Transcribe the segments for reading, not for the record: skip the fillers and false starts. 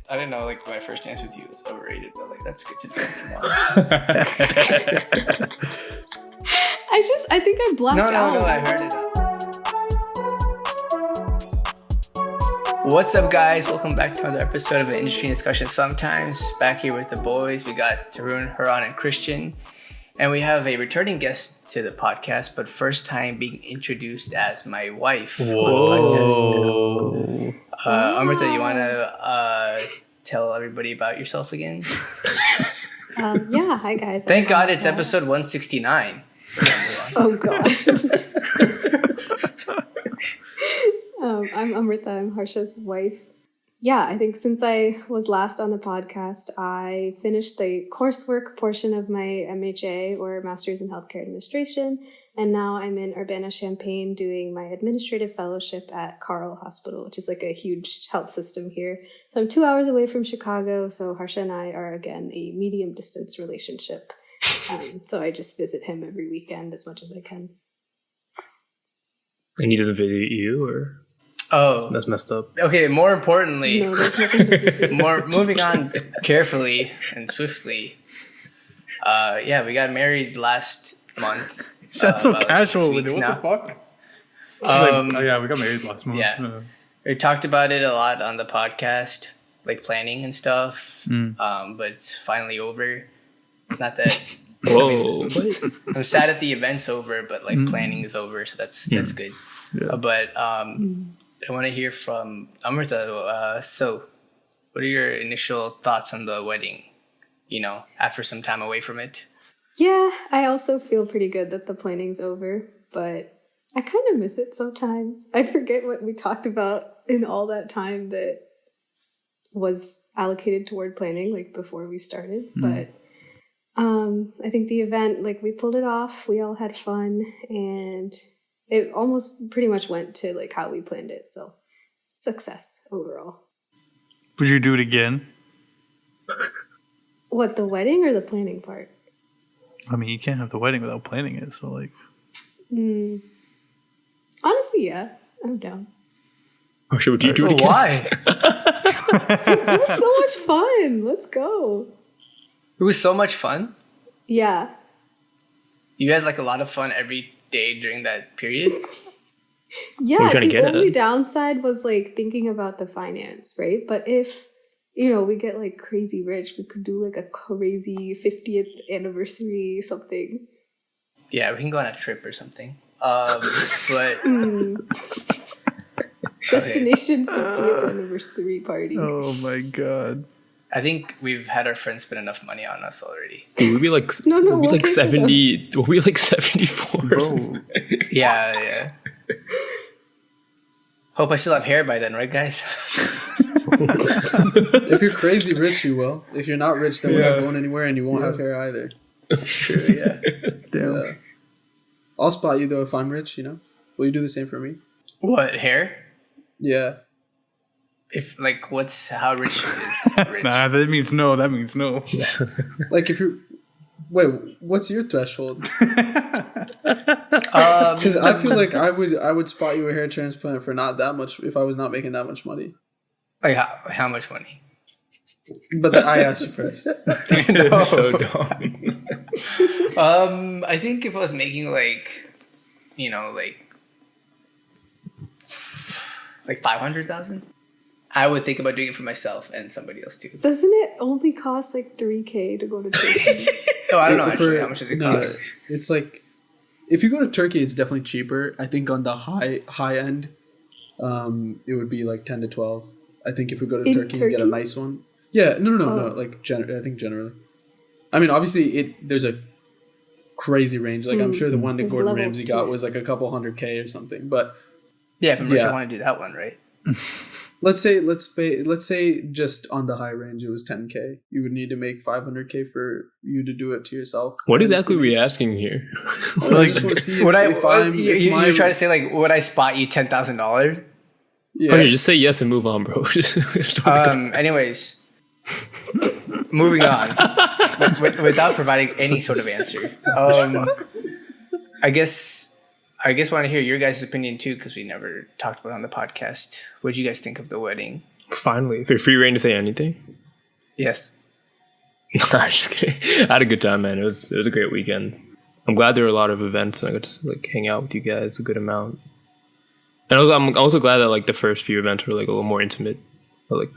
I didn't know like my first dance with you was overrated, but like that's good to know. I think I blacked out. No, I heard it. What's up, guys? Welcome back to another episode of the Industry Discussion Sometimes. Back here with the boys, we got Tarun, Haran, and Christian, and we have a returning guest to the podcast, but first time being introduced as my wife. Whoa. Amrita, you want to tell everybody about yourself again? Yeah, hi guys. Thank God it's episode 169. Oh God. I'm Amrita. I'm Harsha's wife. Yeah, I think since I was last on the podcast, I finished the coursework portion of my MHA, or Master's in Healthcare Administration, and now I'm in Urbana-Champaign doing my administrative fellowship at Carle Hospital, which is like a huge health system here. So I'm 2 hours away from Chicago, so Harsha and I are, again, a medium distance relationship. So I just visit him every weekend as much as I can. And he doesn't visit you, or? Oh, That's messed up. Okay, more importantly, No, there's nothing to visit. moving on carefully and swiftly. Yeah, we got married last month. Sounds so about casual 6 with weeks it. What now. the fuck? Yeah, we got married last month. Yeah. We talked about it a lot on the podcast, like planning and stuff. But it's finally over. Not that Whoa. I'm sad that the event's over, but like planning is over, so that's good. Yeah. But I want to hear from Amrita. So, what are your initial thoughts on the wedding? You know, after some time away from it. Yeah, I also feel pretty good that the planning's over, but I kind of miss it sometimes. I forget what we talked about in all that time that was allocated toward planning, like before we started. But I think the event, like we pulled it off, we all had fun, and it almost pretty much went to like how we planned it. So success overall. Would you do it again? What, the wedding or the planning part? I mean, you can't have the wedding without planning it. So, like, Honestly, yeah, I'm down. Or should you do it again? Why? It was so much fun. Let's go. It was so much fun. Yeah. You had like a lot of fun every day during that period. Yeah, What are you trying to the get at? only downside was like thinking about the finance, right? But if, we get like crazy rich, we could do like a crazy 50th anniversary something. Yeah, we can go on a trip or something. But Destination 50th anniversary party. oh my god. I think we've had our friends spend enough money on us already. Dude, we'd be like, No, we'd be we'll like pay for them. 70. We'd be like 74. or something. Bro. Yeah. Hope I still have hair by then, right, guys? If you're crazy rich, you will. If you're not rich, then we're not going anywhere, and you won't have hair either. True, yeah. Damn. I'll spot you though if I'm rich. Will you do the same for me? What, hair? Yeah. If like, how rich is rich? Nah, that means no. That means no. Like if you're. Wait, what's your threshold? Um, Because I feel like I would spot you a hair transplant for not that much if I was not making that much money. like how much money? But I asked you first. So dumb. I think if I was making like 500,000, I would think about doing it for myself and somebody else too. Doesn't it only cost like $3,000 to go to Turkey? Oh, I don't know For- actually how much does it no, cost. it's like if you go to Turkey, it's definitely cheaper. I think on the high end, it would be like 10 to 12. I think if we go to In Turkey and get a Turkey? nice one. Yeah, no. Oh. Like I think generally. I mean, obviously, there's a crazy range. Like I'm sure the one that There's Gordon levels Ramsay to got it. was like a couple $100K or something. But Yeah, if you Yeah. want to do that one, right? let's say just on the high range it was 10K. You would need to make 500K for you to do it to yourself. What And exactly for are me- we asking here? I just want to see Would if I'm. if my- you're trying to say like, would I spot you $10,000? Yeah. Okay, just say yes and move on, bro. Anyways, moving on without providing any sort of answer. I guess want to hear your guys' opinion too, because we never talked about it on the podcast. What did you guys think of the wedding? Finally, if you're free reign to say anything. Yes. Nah, just kidding. I had a good time, man. It was a great weekend. I'm glad there were a lot of events, and I got to like hang out with you guys a good amount. And I'm also glad that like the first few events were like a little more intimate. But, like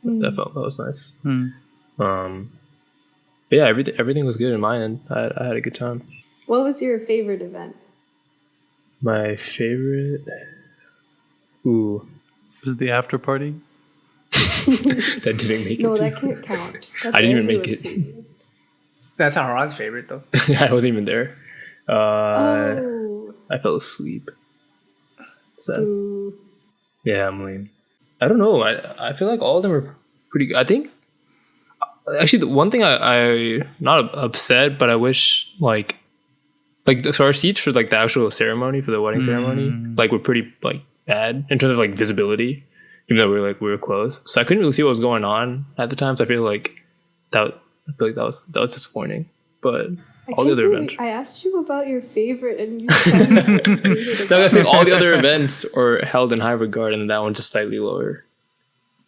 that was nice. But yeah, everything was good on my end. I had a good time. What was your favorite event? My favorite. Ooh, Was it the after party? that didn't make No, it. that can't count. That's I didn't even make everyone's it. favorite. That's not Ron's favorite though. I wasn't even there. Oh. I fell asleep. So Ooh. yeah, I'm lame. I don't know. I feel like all of them are pretty good. I think actually the one thing I not upset, but I wish like so our seats for like the actual ceremony for the wedding ceremony like were pretty like bad in terms of like visibility, even though we were close. So I couldn't really see what was going on at the time. So I feel like that was disappointing. But all the other events. I asked you about your favorite, and you told me your favorite No, I was saying event. all the other events are held in high regard, and that one just slightly lower.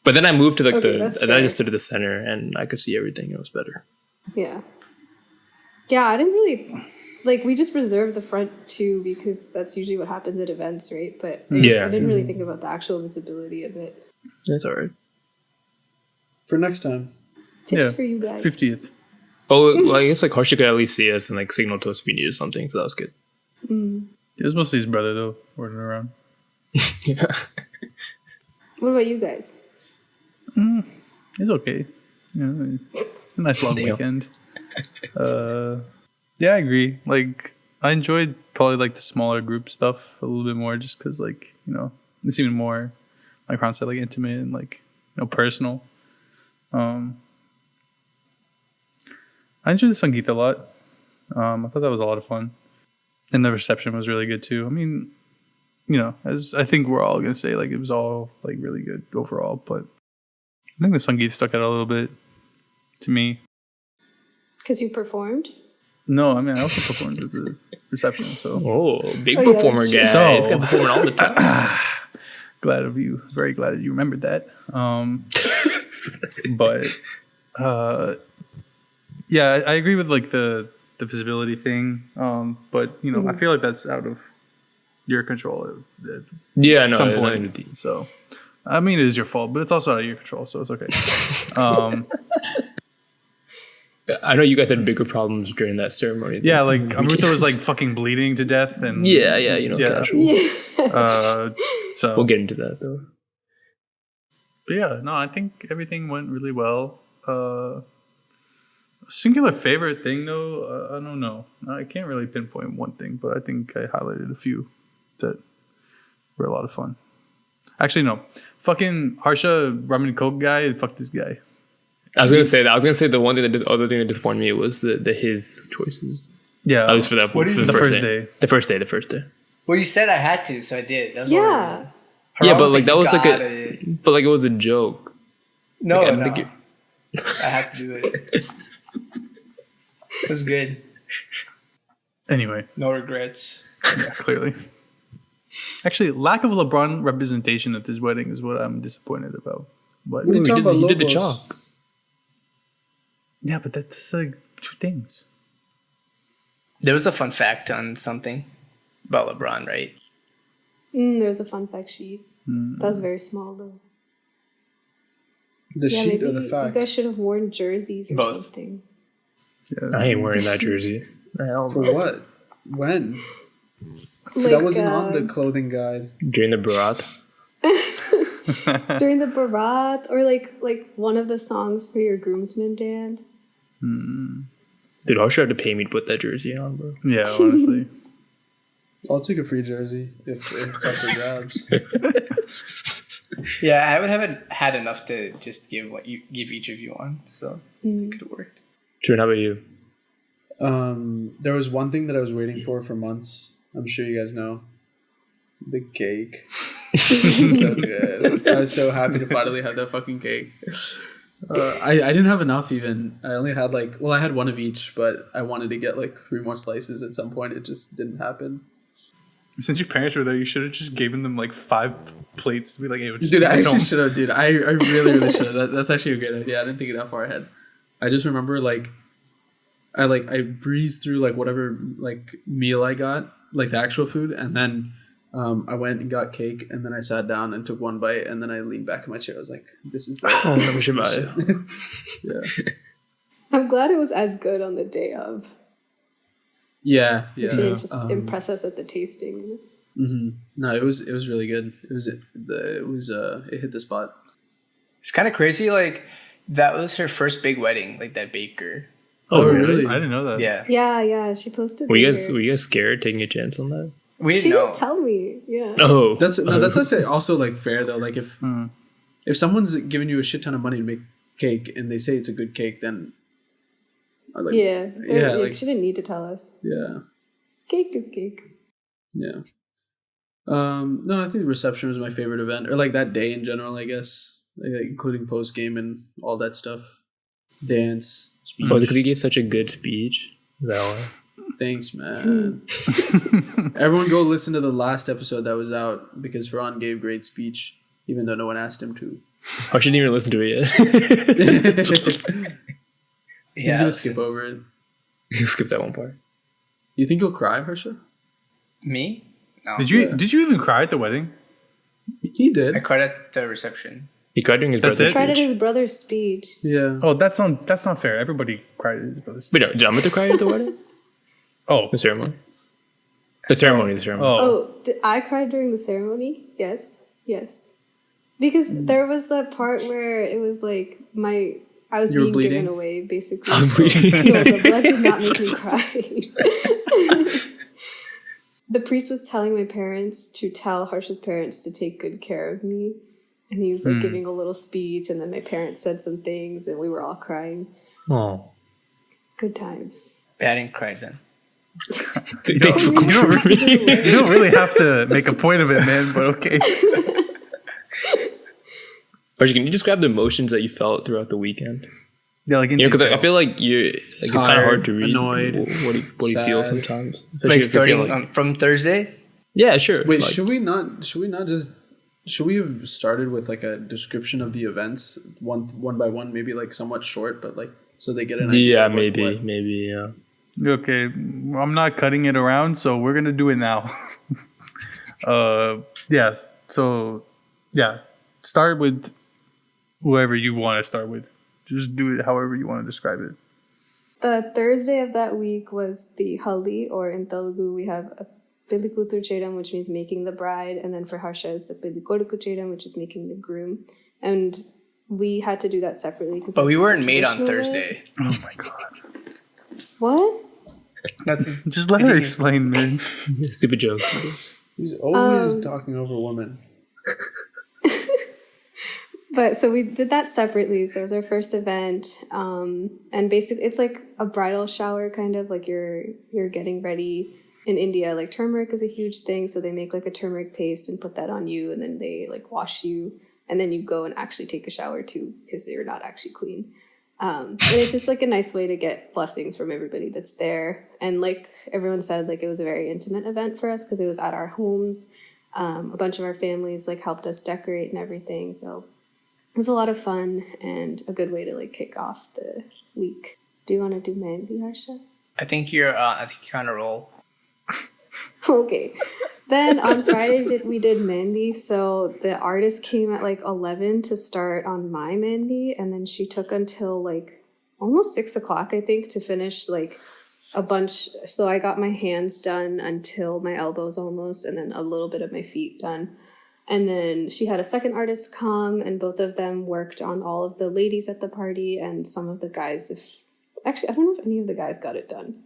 But then I moved to like Okay, that's and I fair. just stood at the center, and I could see everything. It was better. Yeah. Yeah, I didn't really like. We just reserved the front two because that's usually what happens at events, right? But I didn't really think about the actual visibility of it. That's all right. For next time. Tips for you guys. 50th. Oh, well, I guess like Harsha could at least see us and like signal to us if we needed something, so that was good. It was mostly his brother though, ordering around. Yeah. What about you guys? It's okay. You know, a nice long Damn. weekend. Yeah, I agree. Like, I enjoyed probably like the smaller group stuff a little bit more, just because like it seemed more, like Ron said, like intimate and like personal. I enjoyed the Sangeeta a lot. I thought that was a lot of fun, and the reception was really good too. I mean, as I think we're all gonna say, like it was all like really good overall, but I think the Sangeeta stuck out a little bit to me. Because you performed? No, I mean I also performed at the reception, so Oh, big Oh, yeah, performer guy. that's true. He's got performing all the time. very glad that you remembered that. But yeah, I agree with like the visibility thing. But I feel like that's out of your control at Yeah, no, some nothing point. to do. So I mean, it is your fault, but it's also out of your control, so it's okay. I know you guys had bigger problems during that ceremony. Yeah, like Amrita was like fucking bleeding to death, and yeah, casual. Yeah. So We'll get into that though. But yeah, no, I think everything went really well. Singular favorite thing though, I don't know. I can't really pinpoint one thing, but I think I highlighted a few that were a lot of fun. Actually, no. Fucking Harsha Rum and Coke guy, fuck this guy. I was gonna say that. I was gonna say the other thing that disappointed me was the his choices. Yeah. At least for that. What do you for the first day. The first day. Well, you said I had to, so I did. That was the only Yeah. reason. Yeah, Haram but like that was like "Gotta." but like it was a joke. No, Like, I no. don't think I had to do it. It was good. Anyway, No regrets. yeah, clearly. Actually, lack of LeBron representation at this wedding is what I'm disappointed about. But What are you talking about, You did the Lobos? chalk. yeah, but that's like two things. There was a fun fact on something about LeBron, right? There's a fun fact sheet. That was very small though. The Yeah, sheet maybe or the you fact? guys should have worn jerseys or Both. something. Yeah. I ain't wearing that jersey. Hell For no. what? When? Like, That wasn't on the clothing guide. During the Bharat. during the Bharat, or like one of the songs for your groomsmen dance. Dude, Harsha had to pay me to put that jersey on, bro. Yeah, honestly. I'll take a free jersey if it's up for grabs. Yeah, I haven't had enough to just give each of you one, so it could have worked. True, how about you? There was one thing that I was waiting for months. I'm sure you guys know. The cake. So good. I was so happy to finally have that fucking cake. I didn't have enough even. I only had I had one of each, but I wanted to get 3 more slices at some point. It just didn't happen. Since your parents were there, you should have just given them like 5 plates to be like, hey, we'll just Dude, take I this actually home. should have, dude. I really should have. That's actually a great idea. I didn't think of that far ahead. I just remember I breezed through like whatever like meal I got, like the actual food, and then I went and got cake, and then I sat down and took one bite, and then I leaned back in my chair. I was like, "This is the Oh, never should buy it. yeah, I'm glad it was as good on the day of. yeah, You yeah." shouldn't just impress us at the tasting. No, it was really good. It hit the spot. It's kind of crazy. Like that was her first big wedding, like that baker. Oh, really? I didn't know that. Yeah, Yeah, she posted. Were you later. guys scared taking a chance on that? we She didn't know. didn't tell me. Yeah. Oh, That's also like fair though. Like if someone's giving you a shit ton of money to make cake and they say it's a good cake, then like, She didn't need to tell us. yeah. Cake is cake. Yeah. No, I think the reception was my favorite event, or like that day in general, I guess, like, including post game and all that stuff, dance, speech. oh, because he gave such a good speech. Is that why? Thanks, man. Everyone, go listen to the last episode that was out because Ron gave great speech, even though no one asked him to. I shouldn't even listen to it yet. He's Yeah, gonna skip over it. You skip that one part. You think he'll cry, Harsha? me. No. Did you Yeah. did you even cry at the wedding? He did. I cried at the reception. He cried during his That's brother's it? Tried at speech. his brother's speech. Yeah. Oh, that's not fair. Everybody cried at his brother's. Wait, no, did Amita cry at the wedding? Oh, The ceremony? The ceremony. Oh, did I cried during the ceremony? Yes. Because there was that part where it was like I was You were being bleeding? given away, basically. I'm bleeding. No, the blood did not make me cry. The priest was telling my parents to tell Harsha's parents to take good care of me. And he was like giving a little speech, and then my parents said some things, and we were all crying. Oh. Good times. Yeah, I didn't cry then. Thanks for you don't, confirming. you don't really have to make a point of it, man. But okay. Archie, can you describe the emotions that you felt throughout the weekend? Yeah, like in Yeah, because I detail. feel like it's kind of Tired, hard to read. annoyed, What do you feel sad. sometimes? Especially Like if you feel starting like- from Thursday. yeah, sure. Wait, like, should we not just should we have started with like a description of the events one by one, maybe like somewhat short, but like so they get an idea. yeah, of what- maybe, yeah. Okay, I'm not cutting it around, so we're gonna do it now. Yeah. So, yeah, start with whoever you want to start with. Just do it however you want to describe it. The Thursday of that week was the Hali, or in Telugu we have a Pilikutur Chedam, which means making the bride, and then for Harsha is the Pilikoduku Chedam, which is making the groom. And we had to do that separately. But we weren't made on Thursday. Oh my god! What? Nothing. Just let her explain, man. Stupid joke. He's always talking over women. But so we did that separately. So it was our first event. And basically it's like a bridal shower, kind of like you're getting ready. In India, like turmeric is a huge thing. So they make like a turmeric paste and put that on you, and then they like wash you, and then you go and actually take a shower too, because you're not actually clean. And it's just like a nice way to get blessings from everybody that's there. And like everyone said, like it was a very intimate event for us because it was at our homes. A bunch of our families like helped us decorate and everything. So it was a lot of fun and a good way to like kick off the week. Do you want to do Mehndi, Harsha? I think you're on a roll. Okay. Then on Friday we did Mehndi. So the artist came at like 11 to start on my Mehndi, and then she took until like almost 6 o'clock, I think, to finish like a bunch. So I got my hands done until my elbows almost, and then a little bit of my feet done. And then she had a second artist come, and both of them worked on all of the ladies at the party and some of the guys. Actually, I don't know if any of the guys got it done.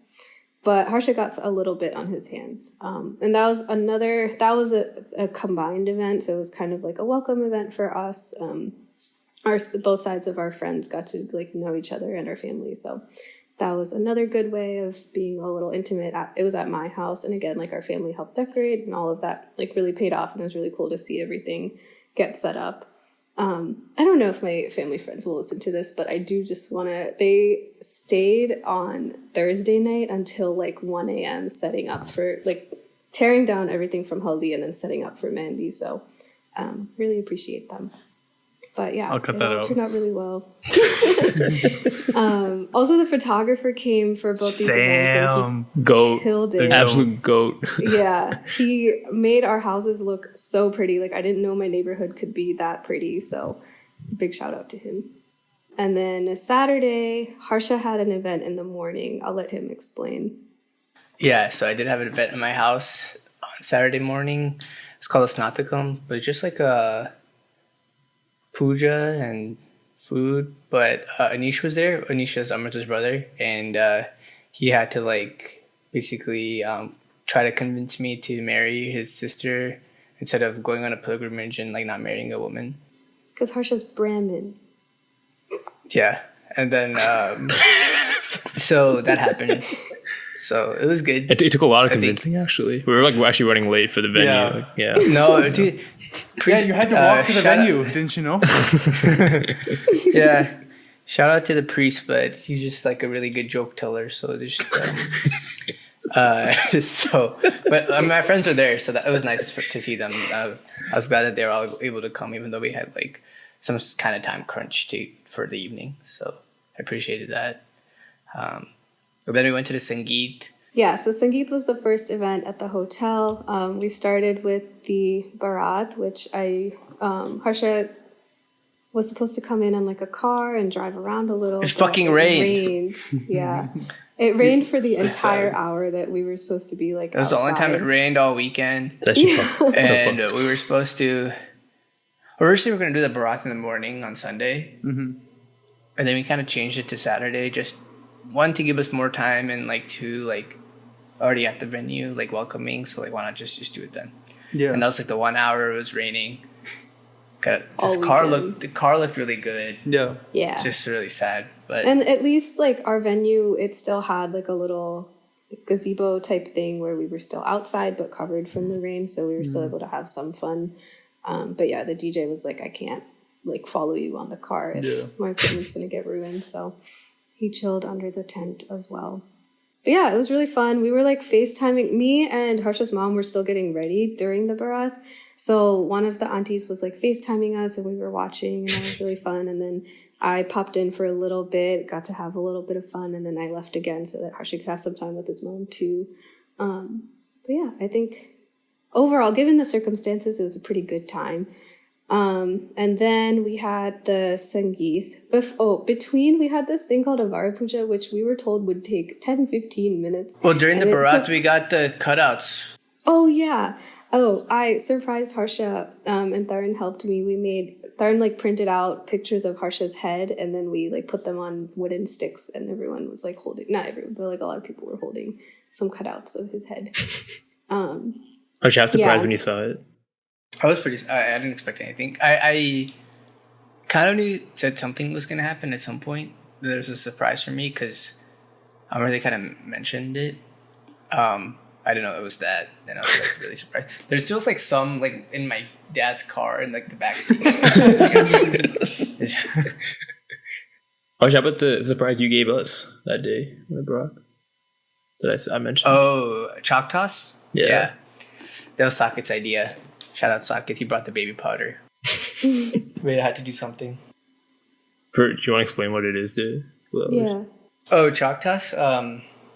But Harsha got a little bit on his hands. And that was a combined event. So it was kind of like a welcome event for us. Both sides of our friends got to like know each other and our family. So that was another good way of being a little intimate. It was at my house. And again, like our family helped decorate, and all of that like really paid off. And it was really cool to see everything get set up. I don't know if my family friends will listen to this, but I do just want to, they stayed on Thursday night until like 1 a.m. setting up for like tearing down everything from Haldi and then setting up for Mehndi. So really appreciate them. But yeah, I'll cut it that all out. turned out really well. Also, the photographer came for both these events and he Goat. killed it. Absolute goat. Yeah, he made our houses look so pretty. Like, I didn't know my neighborhood could be that pretty. So big shout out to him. And then Saturday, Harsha had an event in the morning. I'll let him explain. Yeah, so I did have an event in my house on Saturday morning. It's called a Snatakam, but it's just like a puja and food. But Anish was there. Anish is Amrita's brother, and he had to like basically try to convince me to marry his sister instead of going on a pilgrimage and like not marrying a woman. Because Harsha's Brahmin. Yeah, and then so that happened. So it was good. It took a lot of I think- convincing, actually. We were like actually running late for the venue. Yeah. Like, yeah. No, dude. Yeah, you had to walk to the shout out- venue, didn't you know? Yeah. Shout out to the priest, but he's just like a really good joke teller. So just but my friends were there, so that it was nice to see them. I was glad that they were all able to come, even though we had like some kind of time crunch for the evening. So I appreciated that. But then we went to the Sangeet. Yeah, so Sangeet was the first event at the hotel. We started with the Bharat, which Harsha was supposed to come in on like a car and drive around a little. It but fucking rained. Yeah. It rained for the So entire sad. hour that we were supposed to be like It was the only time it outside. rained all weekend. That's just fun. And So fun. we were supposed to. Originally, we were going to do the Bharat in the morning on Sunday. Mm-hmm. And then we kind of changed it to Saturday, just one to give us more time, and like two, like already at the venue, like welcoming. So like, why not just do it then? Yeah. And that was like the 1 hour it was raining. All The car looked really good. Yeah. Yeah. Just really sad, but And at least like our venue, it still had like a little gazebo type thing where we were still outside but covered from the rain, so we were still able to have some fun. But yeah, the DJ was like, I can't like follow you on the car if Yeah. my equipment's gonna get ruined. So he chilled under the tent as well. But yeah, it was really fun. We were like FaceTiming. Me and Harsha's mom were still getting ready during the Bharat. So one of the aunties was like FaceTiming us and we were watching, and that was really fun. And then I popped in for a little bit, got to have a little bit of fun, and then I left again so that Harsha could have some time with his mom too. But yeah, I think overall, given the circumstances, it was a pretty good time. And then we had the Sangeet. Between we had this thing called a Vara Puja, which we were told would take 10-15 minutes. well, during the And it Bharat, took- we got the cutouts. Oh, yeah. Oh, I surprised Harsha, and Tharun helped me. Tharun like printed out pictures of Harsha's head, and then we like put them on wooden sticks, and everyone was like holding, not everyone, but like a lot of people were holding some cutouts of his head. I was surprised Yeah. when you saw it. I was pretty. I didn't expect anything. I kind of knew said something was gonna happen at some point. There was a surprise for me because I remember they kind of mentioned it. I didn't know it was that, and I was like really surprised. There's just like some like in my dad's car in like the back seat. Oh, how about the surprise you gave us that day when I brought? That I mentioned. Oh, chalk toss? Yeah. That was Saket's idea. Shout out Saket. He brought the baby powder. We had to do something. Do you want to explain what it is to the others? Yeah. Oh, chalk toss?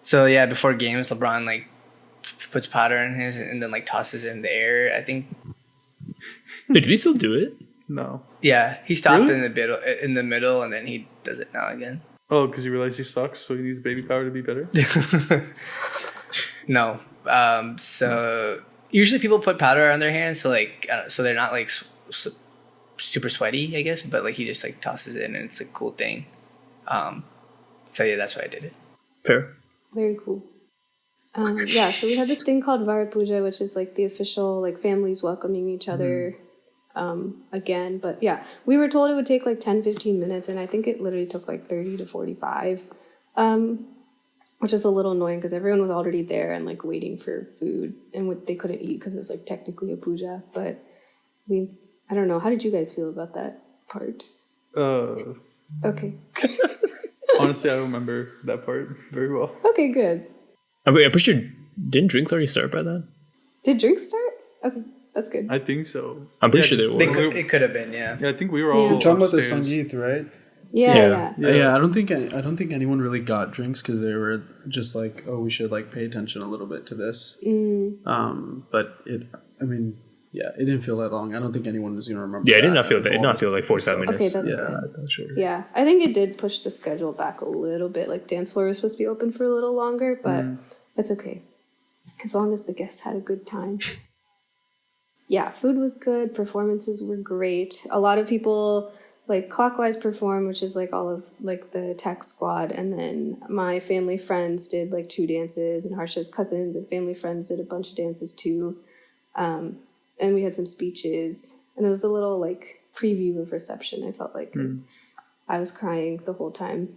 So yeah, before games, LeBron like puts powder in his and then like tosses it in the air. I think. Wait, do we still do it? No. Yeah, he stopped Really? in the middle, and then he does it now again. Oh, because he realized he sucks, so he needs baby power to be better. No. So usually people put powder on their hands, so like so they're not like super sweaty, I guess. But like he just like tosses it, and it's a cool thing. So yeah, that's why I did it. Fair. Very cool. Yeah, so we had this thing called Vara Puja, which is like the official like families welcoming each other again. But yeah, we were told it would take like 10-15 minutes, and I think it literally took like 30 to 45, which is a little annoying because everyone was already there and like waiting for food, and they couldn't eat because it was like technically a puja. But I don't know. How did you guys feel about that part? Okay. Honestly, I remember that part very well. Okay, good. I'm pretty sure, didn't drinks already start by then? Did drinks start? Okay, that's good. I think so. I'm pretty sure there They was. could, it could have been, yeah. Yeah, I think we were Yeah. all You're talking about the upstairs. Sangeet, right? Yeah. Yeah. I don't think anyone really got drinks because they were just like, oh, we should like pay attention a little bit to this. But it didn't feel that long. I don't think anyone was gonna remember. Yeah, it did that not feel out that. of It did all not feel like 45 minutes. Okay, that's Yeah. good. That's sure. Yeah, I think it did push the schedule back a little bit. Like dance floor was supposed to be open for a little longer, but that's okay. As long as the guests had a good time. Yeah, food was good. Performances were great. A lot of people like Clockwise performed, which is like all of like the tech squad. And then my family friends did like 2 dances, and Harsha's cousins and family friends did a bunch of dances too. And we had some speeches, and it was a little like preview of reception. I felt like I was crying the whole time.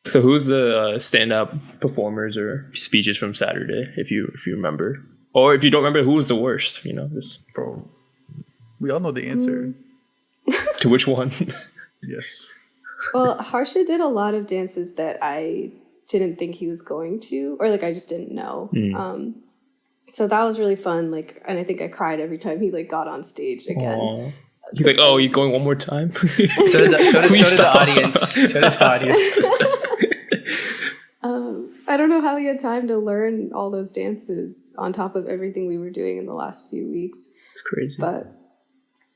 So who's the stand-up performers or speeches from Saturday, if you remember, or if you don't remember, who was the worst? You know, just Bro, we all know the answer. to which one? Yes. Well, Harsha did a lot of dances that I didn't think he was going to, or like I just didn't know. So that was really fun. Like, and I think I cried every time he like got on stage again. Aw. He's like, oh, you going one more time? So did the audience. So did the audience. I don't know how he had time to learn all those dances on top of everything we were doing in the last few weeks. It's crazy. But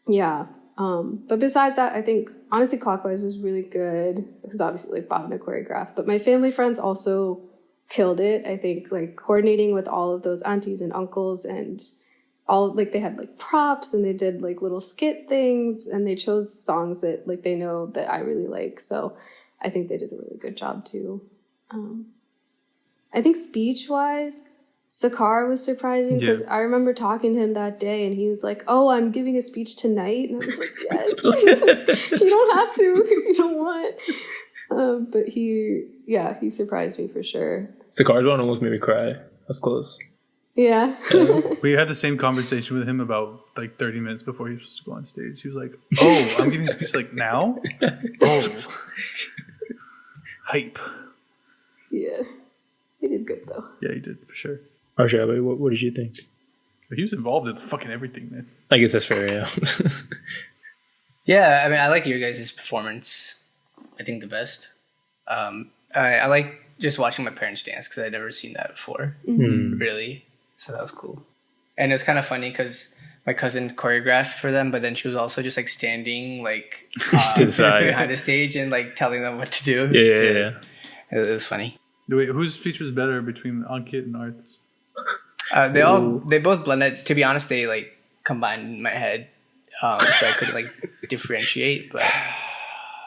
yeah. But besides that, I think honestly Clockwise was really good because obviously like Bhavna choreographed. But my family friends also killed it. I think like coordinating with all of those aunties and uncles and all like they had like props and they did like little skit things and they chose songs that like they know that I really like. So I think they did a really good job too. I think speech-wise, Sakar was surprising because I remember talking to him that day and he was like, oh, I'm giving a speech tonight. And I was like, yes, you don't have to if you don't want. But he surprised me for sure. Sakar's one almost made me cry. That's close. Yeah. We had the same conversation with him about like 30 minutes before he was supposed to go on stage. He was like, oh, I'm giving a speech like now? Oh. Hype. Yeah. He did good though. Yeah, he did for sure. Harsha, what did you think? He was involved in fucking everything, man. I guess that's fair, yeah. Yeah, I mean, I like your guys' performance. I think the best. I like just watching my parents dance because I'd never seen that before, really. So that was cool. And it's kind of funny because my cousin choreographed for them, but then she was also just like standing like To the side. behind the stage and like telling them what to do. Yeah. It was funny. Wait, whose speech was better between Ankit and Arth's? They both blended. To be honest, they like combined in my head, so I could like differentiate. But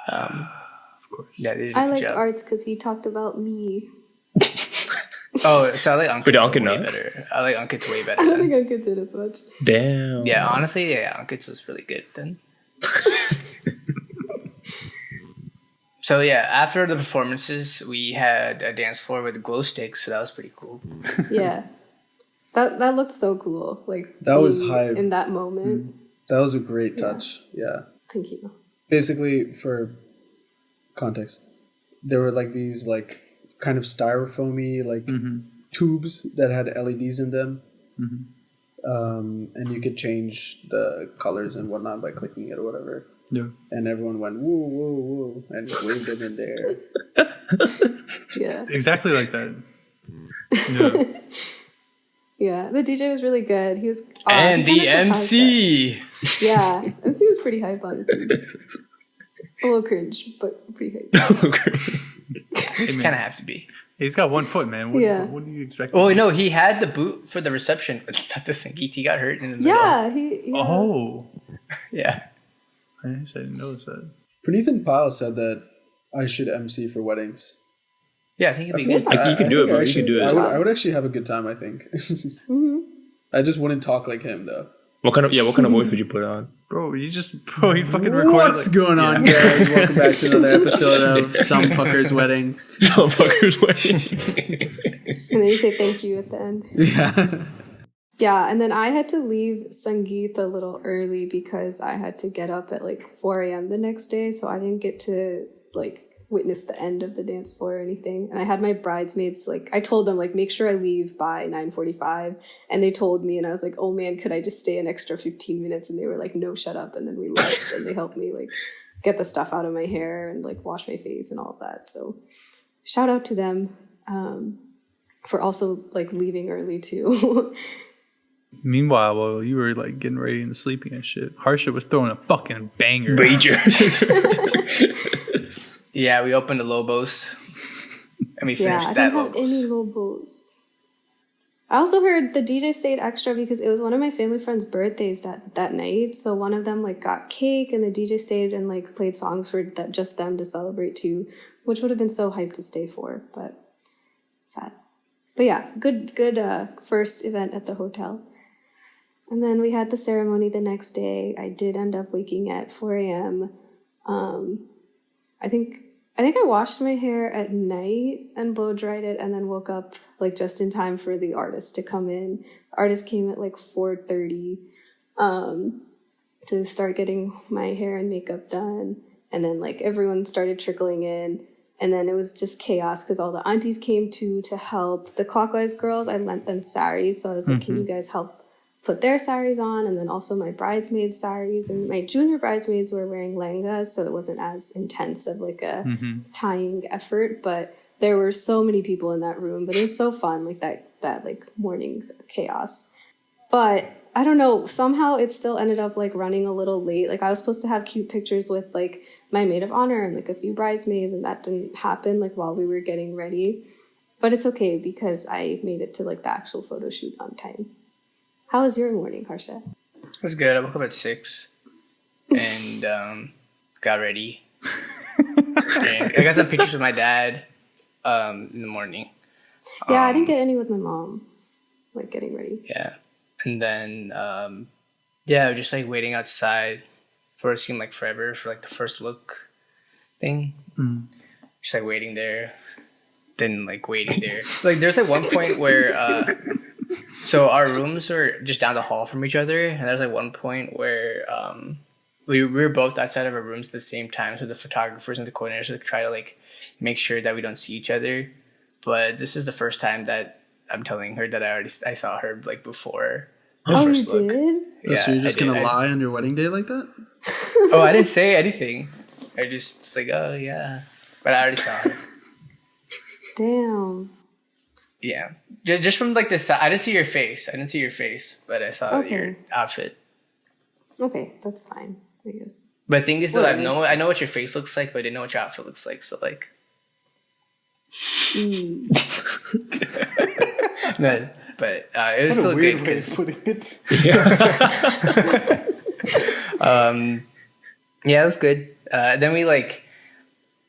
Of course. yeah, they did a I good liked job. Arts because he talked about me. Oh, so I like But Ankit's Ankit way not? better. I like Ankit's way I better. don't Then. think I could did as much. Damn. Yeah, honestly, yeah, Ankit's was really good then. So yeah, after the performances, we had a dance floor with glow sticks, so that was pretty cool. Yeah. That looked so cool. Like That was being hype. in that moment. That was a great touch. Yeah. Thank you. Basically, for context, there were like these like kind of styrofoamy like tubes that had LEDs in them, and you could change the colors and whatnot by clicking it or whatever. Yeah. And everyone went woo woo woo and waved them in there. Yeah. Exactly like that. Yeah. Yeah. The DJ was really good. He was And he the kinda surprised MC. us. Yeah. MC was pretty hype on it. A little cringe, but pretty hype. Just kind of have to be. He's got one foot, man. What, Yeah. what do you expect? Oh no, he had the boot for the reception, but not the Sangeet. He got hurt in the middle. Yeah, he Oh. Yeah. I guess I didn't notice that. Pranithan Pyle said that I should MC for weddings. Yeah, I think it'd be Yeah. good. Like, you can do it, bro. You can do it. I would actually have a good time, I think. I just wouldn't talk like him, though. What kind of voice would you put on? Bro, he fucking recorded. What's like, going on, guys? Welcome back to another episode of Some Fucker's Wedding. Some fucker's wedding. and then you say thank you at the end. Yeah. Yeah, and then I had to leave Sangeet a little early because I had to get up at like 4 a.m. the next day, so I didn't get to like witness the end of the dance floor or anything. And I had my bridesmaids, like, I told them, like, make sure I leave by 9:45. And they told me, and I was like, oh man, could I just stay an extra 15 minutes? And they were like, no, shut up. And then we left, and they helped me, like, get the stuff out of my hair and, like, wash my face and all of that. So shout out to them for also, like, leaving early too. Meanwhile, while you were like getting ready and sleeping and shit, Harsha was throwing a fucking banger. Major. Yeah, we opened the Lobos, and we Yeah, finished I that don't have Lobos. any Lobos. I also heard the DJ stayed extra because it was one of my family friends' birthdays that night. So one of them like got cake, and the DJ stayed and like played songs for just them to celebrate too, which would have been so hyped to stay for, but sad. But yeah, good first event at the hotel. And then we had the ceremony the next day. I did end up waking at 4 a.m. I think I washed my hair at night and blow dried it, and then woke up like just in time for the artist to come in. The artist came at like 4:30 to start getting my hair and makeup done, and then like everyone started trickling in, and then it was just chaos because all the aunties came to help. The Clockwise girls, I lent them saris, so I was like, can you guys help put their saris on? And then also my bridesmaids' saris, and my junior bridesmaids were wearing lehengas, so it wasn't as intense of like a tying effort, but there were so many people in that room. But it was so fun, like that like morning chaos. But I don't know, somehow it still ended up like running a little late. Like I was supposed to have cute pictures with like my maid of honor and like a few bridesmaids, and that didn't happen like while we were getting ready. But it's okay because I made it to like the actual photo shoot on time. How was your morning, Harsha? It was good. I woke up at 6 and got ready. And I got some pictures with my dad in the morning. Yeah, I didn't get any with my mom, like getting ready. Yeah. And then, yeah, just like waiting outside for it seemed like forever for like the first look thing. Just like waiting there, then like waiting there. Like there's like one point where, so our rooms were just down the hall from each other. And there's like one point where we were both outside of our rooms at the same time. So the photographers and the coordinators would try to like make sure that we don't see each other. But this is the first time that I'm telling her that I saw her like before the Oh, you first look. did? Yeah, so you're just I did. gonna lie on your wedding day like that? Oh, I didn't say anything. I just it's like, oh yeah, but I already saw her. Damn. Yeah, just from like the side. I didn't see your face. But I saw your outfit. Okay, that's fine, I guess. But the thing is, though, Whatever. I know what your face looks like, but I didn't know what your outfit looks like. So like, no, but it was still good because yeah, it was good. Then we like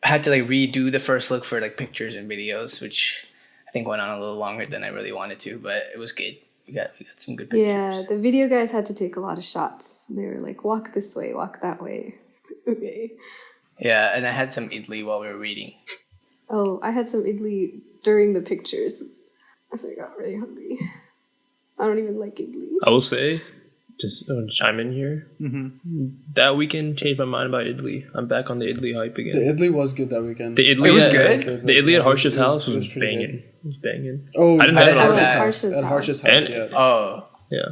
had to like redo the first look for like pictures and videos, which I think went on a little longer than I really wanted to, but it was good. We got some good pictures. Yeah, the video guys had to take a lot of shots. They were like, walk this way, walk that way. Okay. Yeah, and I had some idli while we were reading. Oh, I had some idli during the pictures. So I got really hungry. I don't even like idli. I will say, just to chime in here, that weekend changed my mind about Idli. I'm back on the Idli hype The again. idli was good that weekend. The Idli It was at- good? The Idli at Harsha's It was- house it was was pretty banging. It was banging. Oh, I didn't have it at on Harsha's that. house. Harsha's At house. Harsha's house, And- yeah. Oh, Yeah.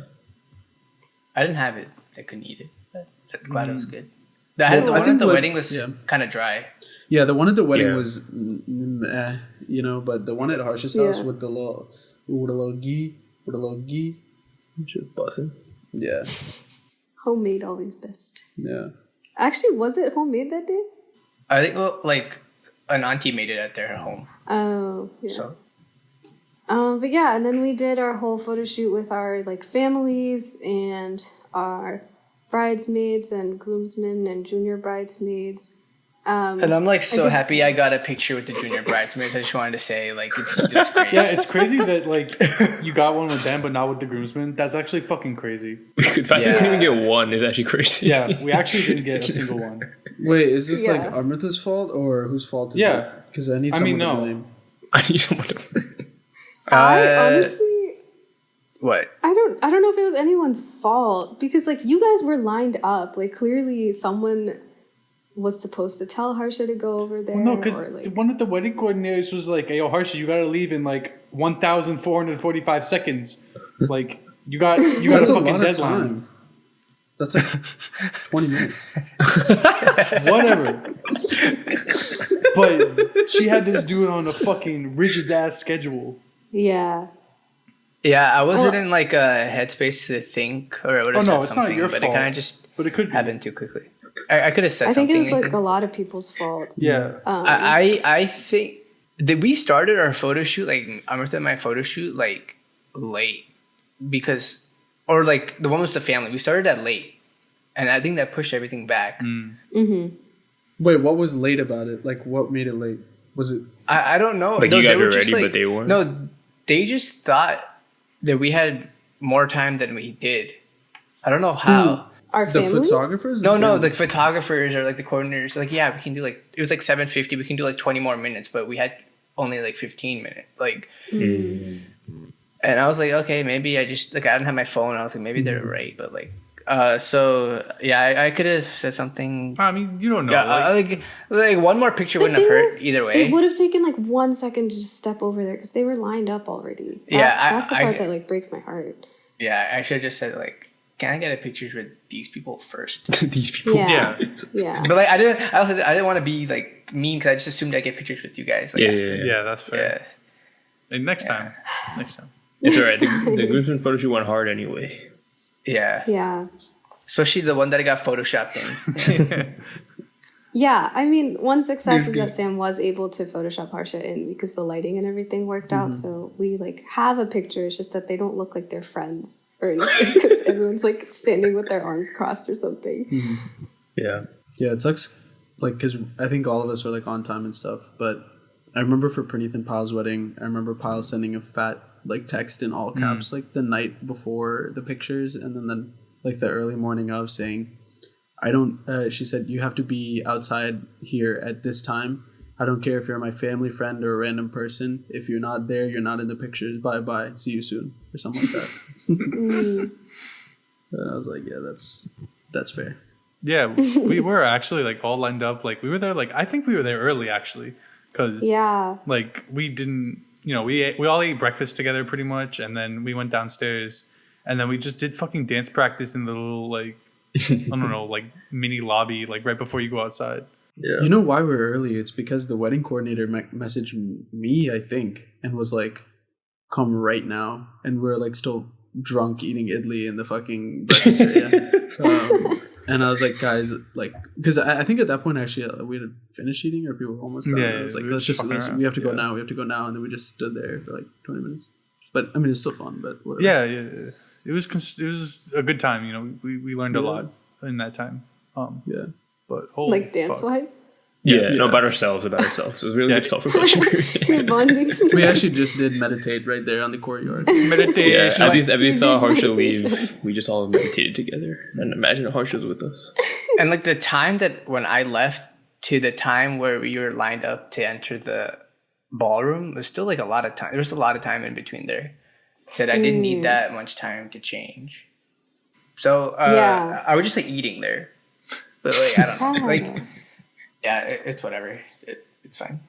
I didn't have it. I couldn't eat it. But I'm glad it was good. The one I at think the what- wedding was yeah. kind of dry. Yeah, the one at the wedding Yeah. was, you know, but the one at Harsha's house Yeah. with the little ghee, Just bussing. yeah, Homemade always best. yeah. Actually, was it homemade that day? I think like an auntie made it at their home. Oh, yeah. So But yeah, and then we did our whole photo shoot with our like families and our bridesmaids and groomsmen and junior bridesmaids. and I'm like so happy I got a picture with the junior bridesmaids. I just wanted to say like it's just great. Yeah, it's crazy that like you got one with them, but not with the groomsmen. That's actually fucking crazy. The fact that we Yeah. couldn't even get one is actually crazy. Yeah, we actually didn't get a single one. Wait, is this like Yeah. Amrita's fault or whose fault is Yeah. it? Because I need I someone mean, to no. blame. I need someone to. I honestly, What? I don't know if it was anyone's fault because like you guys were lined up. Like clearly someone was supposed to tell Harsha to go over there. Well, no, because or, like, one of the wedding coordinators was like, "Hey, yo, Harsha, you gotta leave in like 1,445 seconds. Like, you got That's a a fucking lot of deadline. time. That's like 20 minutes. Whatever." But she had this dude on a fucking rigid ass schedule. yeah. Yeah, I wasn't Well- in like a headspace to think, or I would have Oh, said no, it's not something, your but it fault. kind of just But it could be. happened too quickly. I could have said I think something. it was like think. a lot of people's faults. Yeah. I think that we started our photo shoot, like Amrita and my photo shoot, like late because, or like the one was the family. We started at late, and I think that pushed everything back. Mm-hmm. Wait, what was late about it? Like, what made it late? Was it? I don't know. Like, No, you guys they were were just, ready, like- but they weren't? No, they just thought that we had more time than we did. I don't know how. Our The families? photographers? No, The no, family? the photographers or like the coordinators, like, yeah, we can do like, it was like 7:50. We can do like 20 more minutes, but we had only like 15 minutes. Like, and I was like, okay, maybe I just, like, I didn't have my phone. I was like, maybe they're right. But like, so yeah, I could have said something. I mean, you don't know. Yeah, like one more picture wouldn't have hurt either way. It would have taken like 1 second to just step over there because they were lined up already. That's the part that like breaks my heart. Yeah, I should have just said like, can I get a pictures with these people first? These people. Yeah. Yeah. Yeah. But like, I didn't want to be like mean because I just assumed I'd get pictures with you guys. Like, Yeah, after. Yeah, that's fair. Yeah. And next time. Next time. It's alright. The groomsmen photo shoot went hard anyway. Yeah. Yeah. Especially the one that I got photoshopped in. Yeah, I mean, one success is that Sam was able to Photoshop Harsha in because the lighting and everything worked out. So we like have a picture. It's just that they don't look like they're friends or anything because everyone's like standing with their arms crossed or something. Yeah. Yeah, it sucks. Like, because I think all of us were like on time and stuff. But I remember for Praneeth and Pyle's wedding, I remember Pyle sending a fat like text in all caps like the night before the pictures, and then like the early morning of saying, I don't, she said, you have to be outside here at this time. I don't care if you're my family friend or a random person. If you're not there, you're not in the pictures. Bye-bye. See you soon. Or something like that. And I was like, yeah, that's fair. Yeah, we were actually like all lined up. Like we were there. Like I think we were there early actually, because Yeah. like we didn't. You know, we all ate breakfast together pretty much, and then we went downstairs, and then we just did fucking dance practice in the little like I don't know like mini lobby like right before you go outside. Yeah. You know why we're early? It's because the wedding coordinator messaged me, I think, and was like, come right now. And we're like still drunk eating idli in the fucking breakfast area. And I was like, guys, like, because I think at that point actually we had finished eating or people were almost done. Yeah, And I was yeah, like, we were let's just just, fucking around. we have to go Yeah. now. We have to go now. And then we just stood there for like 20 minutes. But I mean, it's still fun, but whatever. Yeah, yeah. It was a good time. You know, we learned a Yeah. lot in that time. Yeah. But holy Like dance fuck. wise? Yeah, Yeah. no, about ourselves. It was a really Yeah. good self-reflection period. You're bonding. We actually just did meditate right there on the courtyard. Yeah, Meditation. as we saw Harsha Meditation. leave, we just all meditated together. And imagine Harsha's with us. And like the time that when I left to the time where we were lined up to enter the ballroom was still like a lot of time. There was a lot of time in between there that I didn't need that much time to change. So Yeah. I was just like eating there. But like, I don't know. Sad. Like, yeah, it's whatever. It's fine.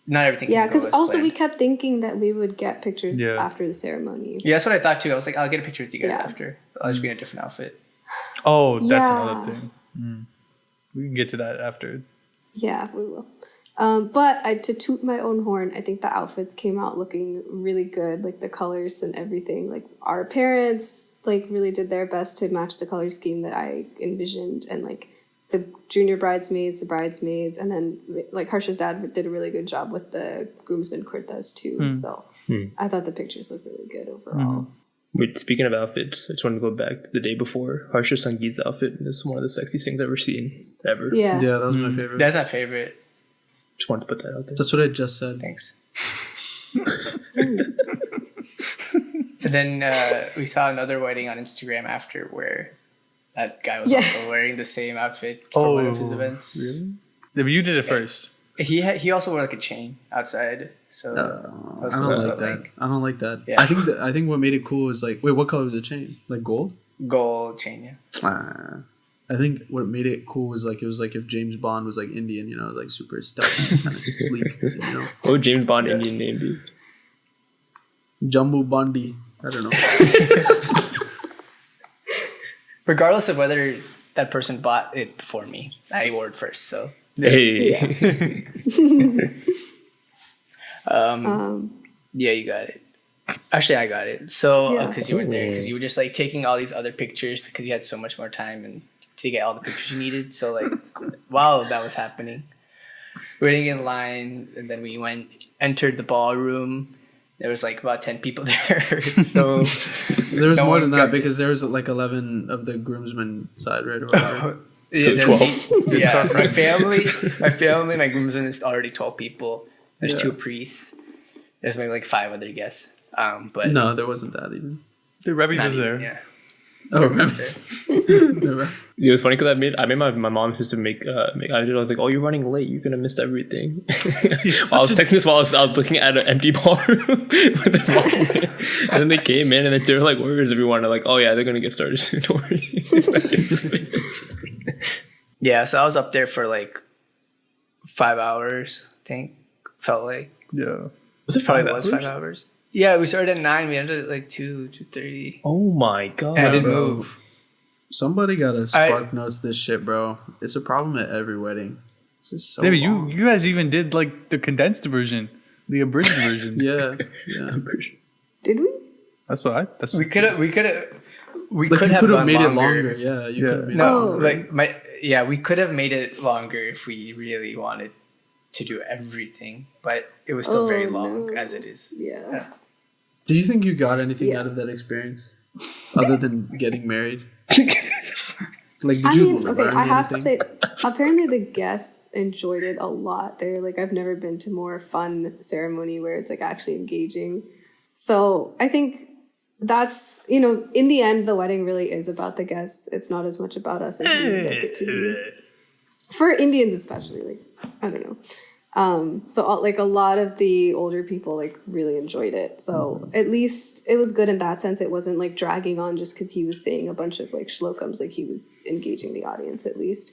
Not everything. Yeah, can go because as also we planned. kept thinking that we would get pictures Yeah. after the ceremony. Yeah, that's what I thought too. I was like, I'll get a picture with you guys Yeah. after. I'll just be in a different outfit. Oh, that's Yeah. another thing. We can get to that after. Yeah, we will. But to toot my own horn, I think the outfits came out looking really good, like the colors and everything. Like our parents like really did their best to match the color scheme that I envisioned, and like the junior bridesmaids, the bridesmaids, and then like Harsha's dad did a really good job with the groomsmen kurtas too. So I thought the pictures looked really good overall. Wait, speaking of outfits, I just wanted to go back to the day before. Harsha Sangeet's outfit is one of the sexiest things I've ever seen, ever. Yeah. Yeah, that was my favorite. That's my favorite. Just wanted to put that out there. That's what I just said. Thanks. And then we saw another wedding on Instagram after where that guy was Yeah. also wearing the same outfit for one of his Oh, events. Really? Yeah, but you did it first. He also wore like a chain outside, so that was I cool, don't like but, that. I don't like that. Yeah. I think what made it cool was like, wait, what color was the chain? Like gold? gold chain. Yeah, Ah, I think what made it cool was like it was like if James Bond was like Indian, you know, like super stealthy, kind of sleek, you know. What would James Bond Indian name be? Jumbo Bondi. I don't know. Regardless of whether that person bought it before me, I wore it first. So Hey. yeah, you got it. Actually, I got it. So Yeah. because you were there, because you were just like taking all these other pictures because you had so much more time and to get all the pictures you needed. So like while that was happening, waiting in line, and then we entered the ballroom. There was like about 10 people there. So There was no more one than got that because there was like 11 of the groomsmen side, right? Or whatever. So there's 12. Yeah, my family, my groomsmen is already 12 people. There's Yeah. 2 priests. There's maybe like 5 other guests. But No, there wasn't that even. The Rebbe not was even- there. Yeah. Oh, remember? It was funny because I made my mom and sister make I was like, oh, you're running late, you're gonna miss everything. I was texting this while I was looking at an empty ballroom with the mom. And then they came in and then they were like, where is everyone? I'm like, oh yeah, they're gonna get started soon, don't worry. Yeah, so I was up there for like 5 hours, I think. Felt like. Yeah. Was it Probably 5 was hours? 5 hours. Yeah, we started at 9. We ended at like 2:30. Oh my god. And I didn't bro. move. Somebody gotta spark notes this shit, bro. It's a problem at every wedding. It's just so Yeah, but long. you guys even did like the condensed version, the abridged version. Yeah, yeah. Did we? That's what I. That's We could have Like could you have could have gone made longer. it longer. Yeah, you Yeah. could have made No, it longer. like we could have made it longer if we really wanted to do everything, but it was still very Oh, long no. as it is. Yeah. Do you think you got anything Yeah. out of that experience other than getting married? Like, did I you mean, okay, learn I have to anything? say, apparently the guests enjoyed it a lot. They're like, I've never been to more fun ceremony where it's like actually engaging. So I think that's, you know, in the end, the wedding really is about the guests. It's not as much about us as we would like it to be. For Indians especially, like, I don't know. So like a lot of the older people like really enjoyed it. So at least it was good in that sense. It wasn't like dragging on just because he was saying a bunch of like shlokams. Like he was engaging the audience at least.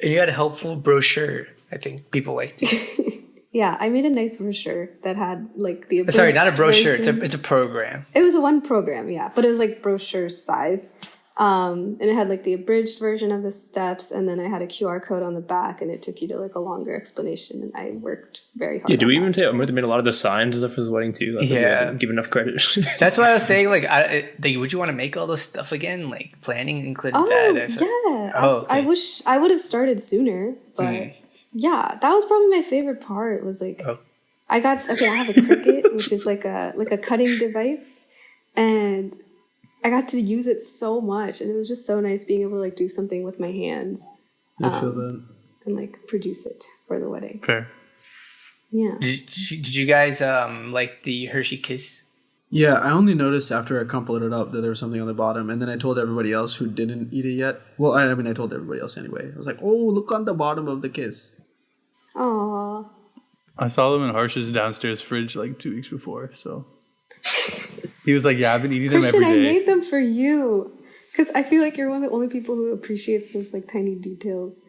And you had a helpful brochure. I think people liked it. Yeah, I made a nice brochure that had like the Sorry, not a abridged brochure. version. It's a program. It was a one program, yeah, but it was like brochure size. And it had like the abridged version of the steps, and then I had a QR code on the back, and it took you to like a longer explanation. And I worked very hard. Yeah, do on we even that, say so- Amrita made a lot of the signs and stuff for his wedding too? I think we Yeah. didn't give enough credit. That's why I was saying, like, would you want to make all this stuff again? Like, planning included Oh that. yeah, Oh, okay. I wish I would have started sooner, but yeah, that was probably my favorite part. Was like Oh. I have a Cricut, which is like a cutting device, and I got to use it so much, and it was just so nice being able to like do something with my hands I feel that. and like produce it for the wedding. fair. Yeah. Did you guys like the Hershey Kiss? Yeah, I only noticed after I crumpled it up that there was something on the bottom, and then I told everybody else who didn't eat it yet. Well, I mean, I told everybody else anyway. I was like, "Oh, look on the bottom of the kiss." Aw. I saw them in Harsh's downstairs fridge like 2 weeks before, so he was like, "Yeah, I've been eating them Christian, every I day." made them for you. Because I feel like you're one of the only people who appreciates those like tiny details.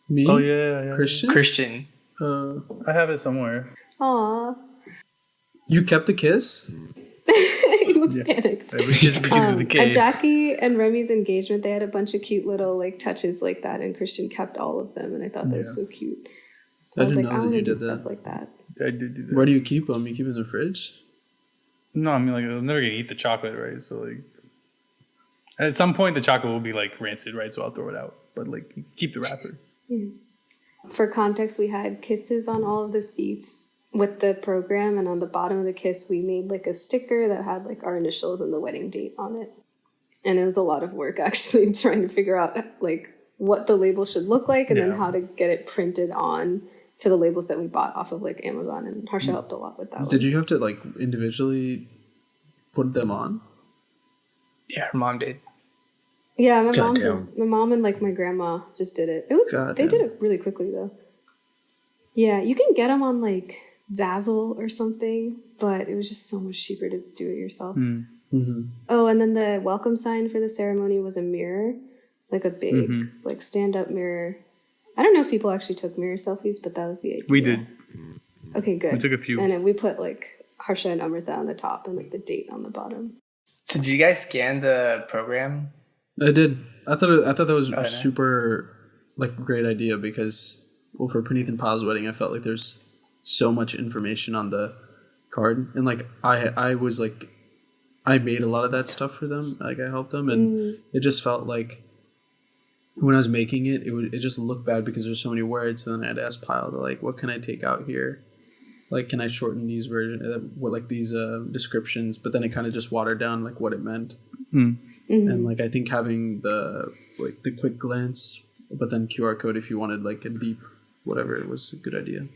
Me? Oh yeah. Christian? Christian. I have it somewhere. Aw. You kept the kiss? He looks panicked. It begins with a K. At Jackie and Remy's engagement, they had a bunch of cute little like touches like that, and Christian kept all of them, and I thought that was so cute. So I I was didn't like, I know that want you to do did that. stuff like that. I did do that. Where do you keep them? You keep them in the fridge? No, I mean like I'm never gonna eat the chocolate, right? So like, at some point the chocolate will be like rancid, right? So I'll throw it out. But like, keep the wrapper. Yes. For context, we had kisses on all of the seats with the program, and on the bottom of the kiss, we made like a sticker that had like our initials and the wedding date on it. And it was a lot of work actually trying to figure out like what the label should look like, and then Yeah. how to get it printed on to the labels that we bought off of like Amazon. And Harsha helped a lot with that. Did you have to like individually put them on? Yeah, her mom did. Yeah, my Goddamn. mom and like my grandma just did it. It was Goddamn. they did it really quickly though. Yeah, you can get them on like Zazzle or something, but it was just so much cheaper to do it yourself. Mm-hmm. Oh, and then the welcome sign for the ceremony was a mirror, like a big like stand-up mirror. I don't know if people actually took mirror selfies, but that was the idea. We did. Okay, good. We took a few. And then we put like Harsha and Amrita on the top and like the date on the bottom. So did you guys scan the program? I did. I thought that was nice. super like great idea because for Praneeth and Pa's wedding, I felt like there's so much information on the card, and like I was like I made a lot of that stuff for them. Like I helped them, and it just felt like when I was making it, it just looked bad because there's so many words. And then I had to ask Pyle to like, what can I take out here? Like, can I shorten these these descriptions? But then it kind of just watered down like what it meant. And like I think having the quick glance, but then QR code if you wanted like a deep whatever, it was a good idea.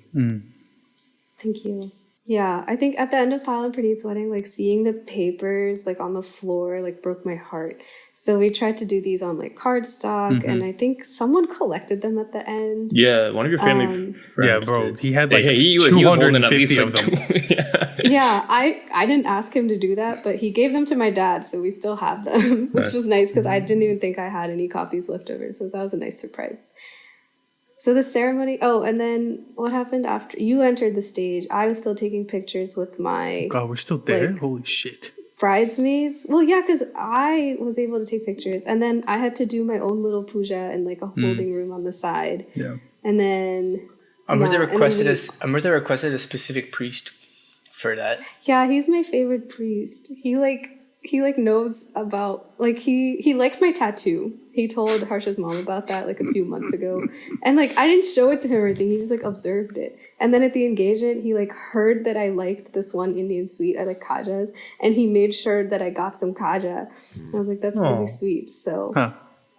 Thank you. Yeah, I think at the end of Pyle and Praneeth's wedding, like seeing the papers like on the floor like broke my heart. So we tried to do these on like cardstock, and I think someone collected them at the end. Yeah, one of your family friends. Yeah, bro. did. He had like he was holding at 250 least of them. Yeah, I didn't ask him to do that, but he gave them to my dad, so we still have them, which was nice because I didn't even think I had any copies left over. So that was a nice surprise. So the ceremony, and then what happened after you entered the stage? I was still taking pictures with my God, we're still there? Like- Holy shit. bridesmaids. Well, yeah, because I was able to take pictures, and then I had to do my own little puja in like a holding room on the side, Yeah. and then Amrita and then requested a specific priest for that. yeah, he's my favorite priest. He knows about like he likes my tattoo. He told Harsha's mom about that like a few months ago, and like I didn't show it to him or anything. He just like observed it, and then at the engagement, he like heard that I liked this one Indian sweet. I like kajas, and he made sure that I got some kaja. I was like, that's really sweet. So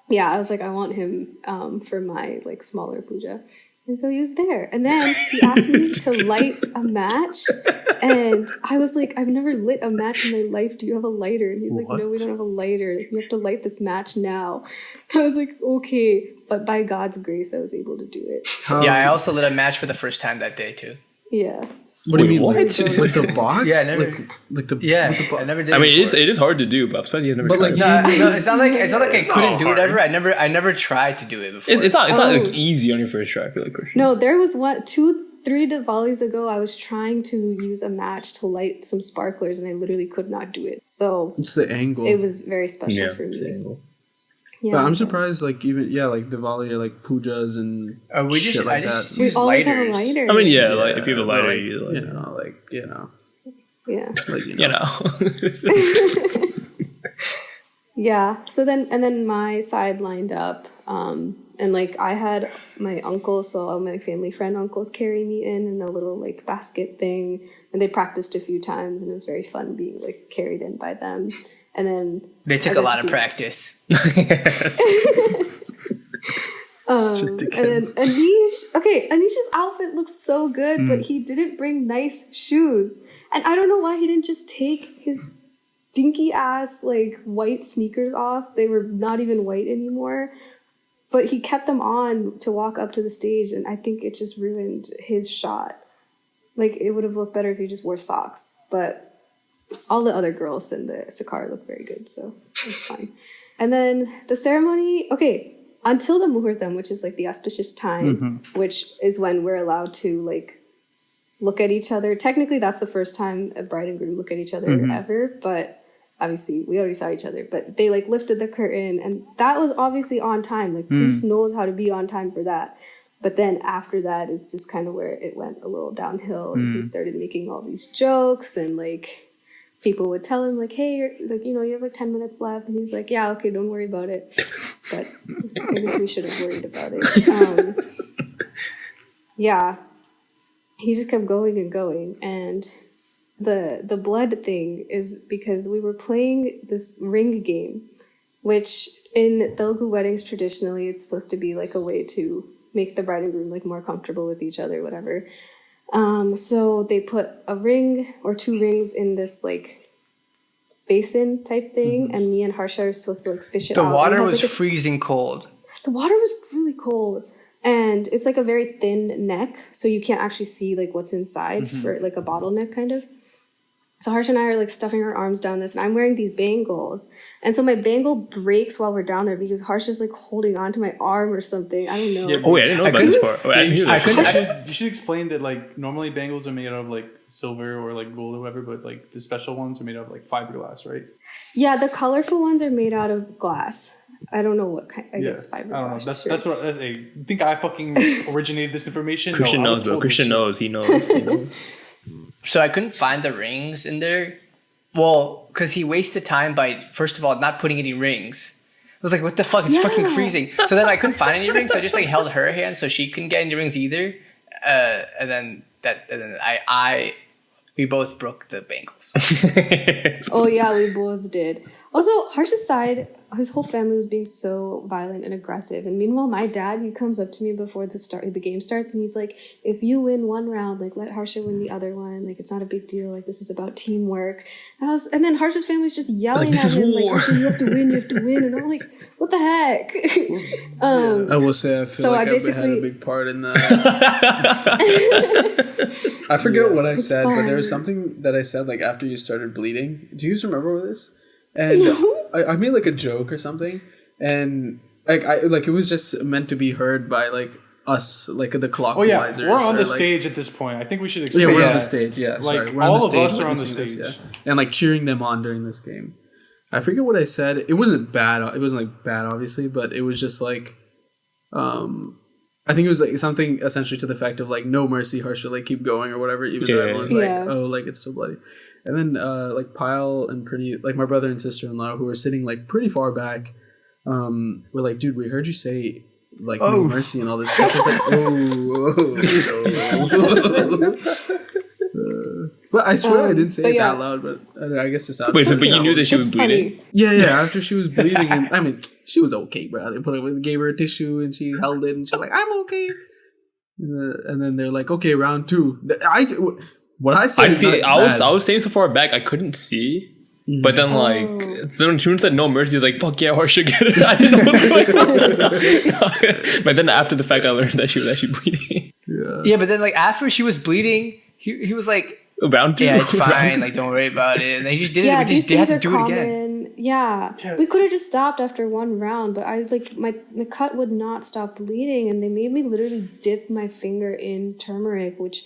yeah, I was like, I want him for my like smaller puja. And so he was there. And then he asked me to light a match. And I was like, I've never lit a match in my life. Do you have a lighter? And he's like, no, we don't have a lighter. You have to light this match now. I was like, okay. But by God's grace, I was able to do it. Yeah, I also lit a match for the first time that day too. Yeah. What do you mean? what? With the box? Yeah, I never- like the Yeah, with the I never did. I mean, before. it is hard to do, but I'm surprised you've never But, tried like, it. No, it's not like I It's couldn't not do it hard. ever. I never tried to do it before. It's not Oh. like easy on your first try. I feel like Christian. No, there was 3 Diwalis ago, I was trying to use a match to light some sparklers, and I literally could not do it. So It's the angle. it was very special for me. same. Yeah, But I'm surprised, like even like Diwali or like pujas and We just shit like I that. just we use always have a lighters. lighter. I mean, yeah, like if you have a lighter, like, you use a lighter. Yeah. like You know. Yeah. So then my side lined up, and like I had my uncles, so all my family friend uncles carry me in a little like basket thing, and they practiced a few times, and it was very fun being like carried in by them. And then They took I a got lot to of see- practice. And then Anish's outfit looks so good, but he didn't bring nice shoes. And I don't know why he didn't just take his dinky ass like white sneakers off. They were not even white anymore. But he kept them on to walk up to the stage, and I think it just ruined his shot. Like it would have looked better if he just wore socks. But all the other girls in the Sakar look very good, so it's fine. And then the ceremony, until the muhurtam, which is like the auspicious time, which is when we're allowed to like look at each other. Technically, that's the first time a bride and groom look at each other ever, but obviously we already saw each other. But they like lifted the curtain, and that was obviously on time. Like priest knows how to be on time for that. But then after that is just kind of where it went a little downhill, and he started making all these jokes, and like people would tell him like, hey, you have like 10 minutes left. And he's like, yeah, okay, don't worry about it. But I guess we should have worried about it. Yeah. He just kept going and going. And the blood thing is because we were playing this ring game, which in Telugu weddings, traditionally, it's supposed to be like a way to make the bride and groom like more comfortable with each other, whatever. So they put a ring or 2 rings in this like basin type thing, and me and Harsha are supposed to like fish it The out. water It has, was like, freezing cold. the water was really cold, and it's like a very thin neck, so you can't actually see like what's inside for like a bottleneck kind of. So Harsha and I are like stuffing our arms down this, and I'm wearing these bangles. And so my bangle breaks while we're down there because Harsha's like holding onto my arm or something. I don't know. Yeah, Oh wait, I didn't know about this part. Oh, I didn't hear this. You should explain that like normally bangles are made out of like silver or like gold or whatever, but like the special ones are made out of like fiberglass, right? Yeah, the colorful ones are made out of glass. I don't know what kind. I guess fiberglass. I don't know. sure. That's what. You think I fucking originated this information? Christian No, I was knows, bro. told Christian this knows. He knows. He knows. So I couldn't find the rings in there. Well, because he wasted time by, first of all, not putting any rings. I was like, what the fuck? It's fucking freezing. So then I couldn't find any rings. So I just like held her hand so she couldn't get any rings either. And then we both broke the bangles. Oh yeah, we both did. Also, Harsha's side, his whole family was being so violent and aggressive. And meanwhile, my dad, he comes up to me before the game starts, and he's like, "If you win one round, like let Harsha win the other one. Like it's not a big deal. Like this is about teamwork." And then Harsha's family's just yelling Like, at this is him, war. like, "Harsha, you have to win. You have to win." And I'm like, "What the heck?" I will say I feel So like I I've had a basically- big part in that. I forget what I said, but there was fine. something that I said like after you started bleeding. Do you guys remember this? And I made like a joke or something, and like it was just meant to be heard by like us, like the clockwise. Oh yeah, we're on or, the like- stage at this point. I think we should Yeah, explain. we're on the stage. Yeah, Like, sorry. We're all on the of stage us are on the witnessing this, stage. and like cheering them on during this game. I forget what I said. It wasn't bad. It wasn't like bad, obviously, but it was just like, I think it was like something essentially to the effect of like, "No mercy, Harsha, like keep going" or whatever. Even though Yeah. everyone's like, Yeah. "Oh, like it's still bloody." And then like Pyle and Praneet, like my brother and sister-in-law, who were sitting like pretty far back, were like, "Dude, we heard you say like no mercy and all this stuff." It's like, but I swear I didn't say but it yeah. that loud. But I, don't know, I guess it sounded. Wait, so but you knew that she was It's bleeding? funny. Yeah. After she was bleeding, and I mean, she was okay, bro. They gave her a tissue, and she held it, and she's like, "I'm okay." And then they're like, "Okay, round two." What I said. I was staying so far back I couldn't see. But then like then when Shun said no mercy, I was like, fuck yeah, Harsha, get it. I didn't know what's going on. But then after the fact I learned that she was actually bleeding. Yeah, but then like after she was bleeding, he was like, Round two. "Yeah, it's Round fine. two. Like don't worry about it." And they just did Yeah, it. these They had things to are do common. it again. Yeah, we could have just stopped after one round, but I like my cut would not stop bleeding, and they made me literally dip my finger in turmeric, which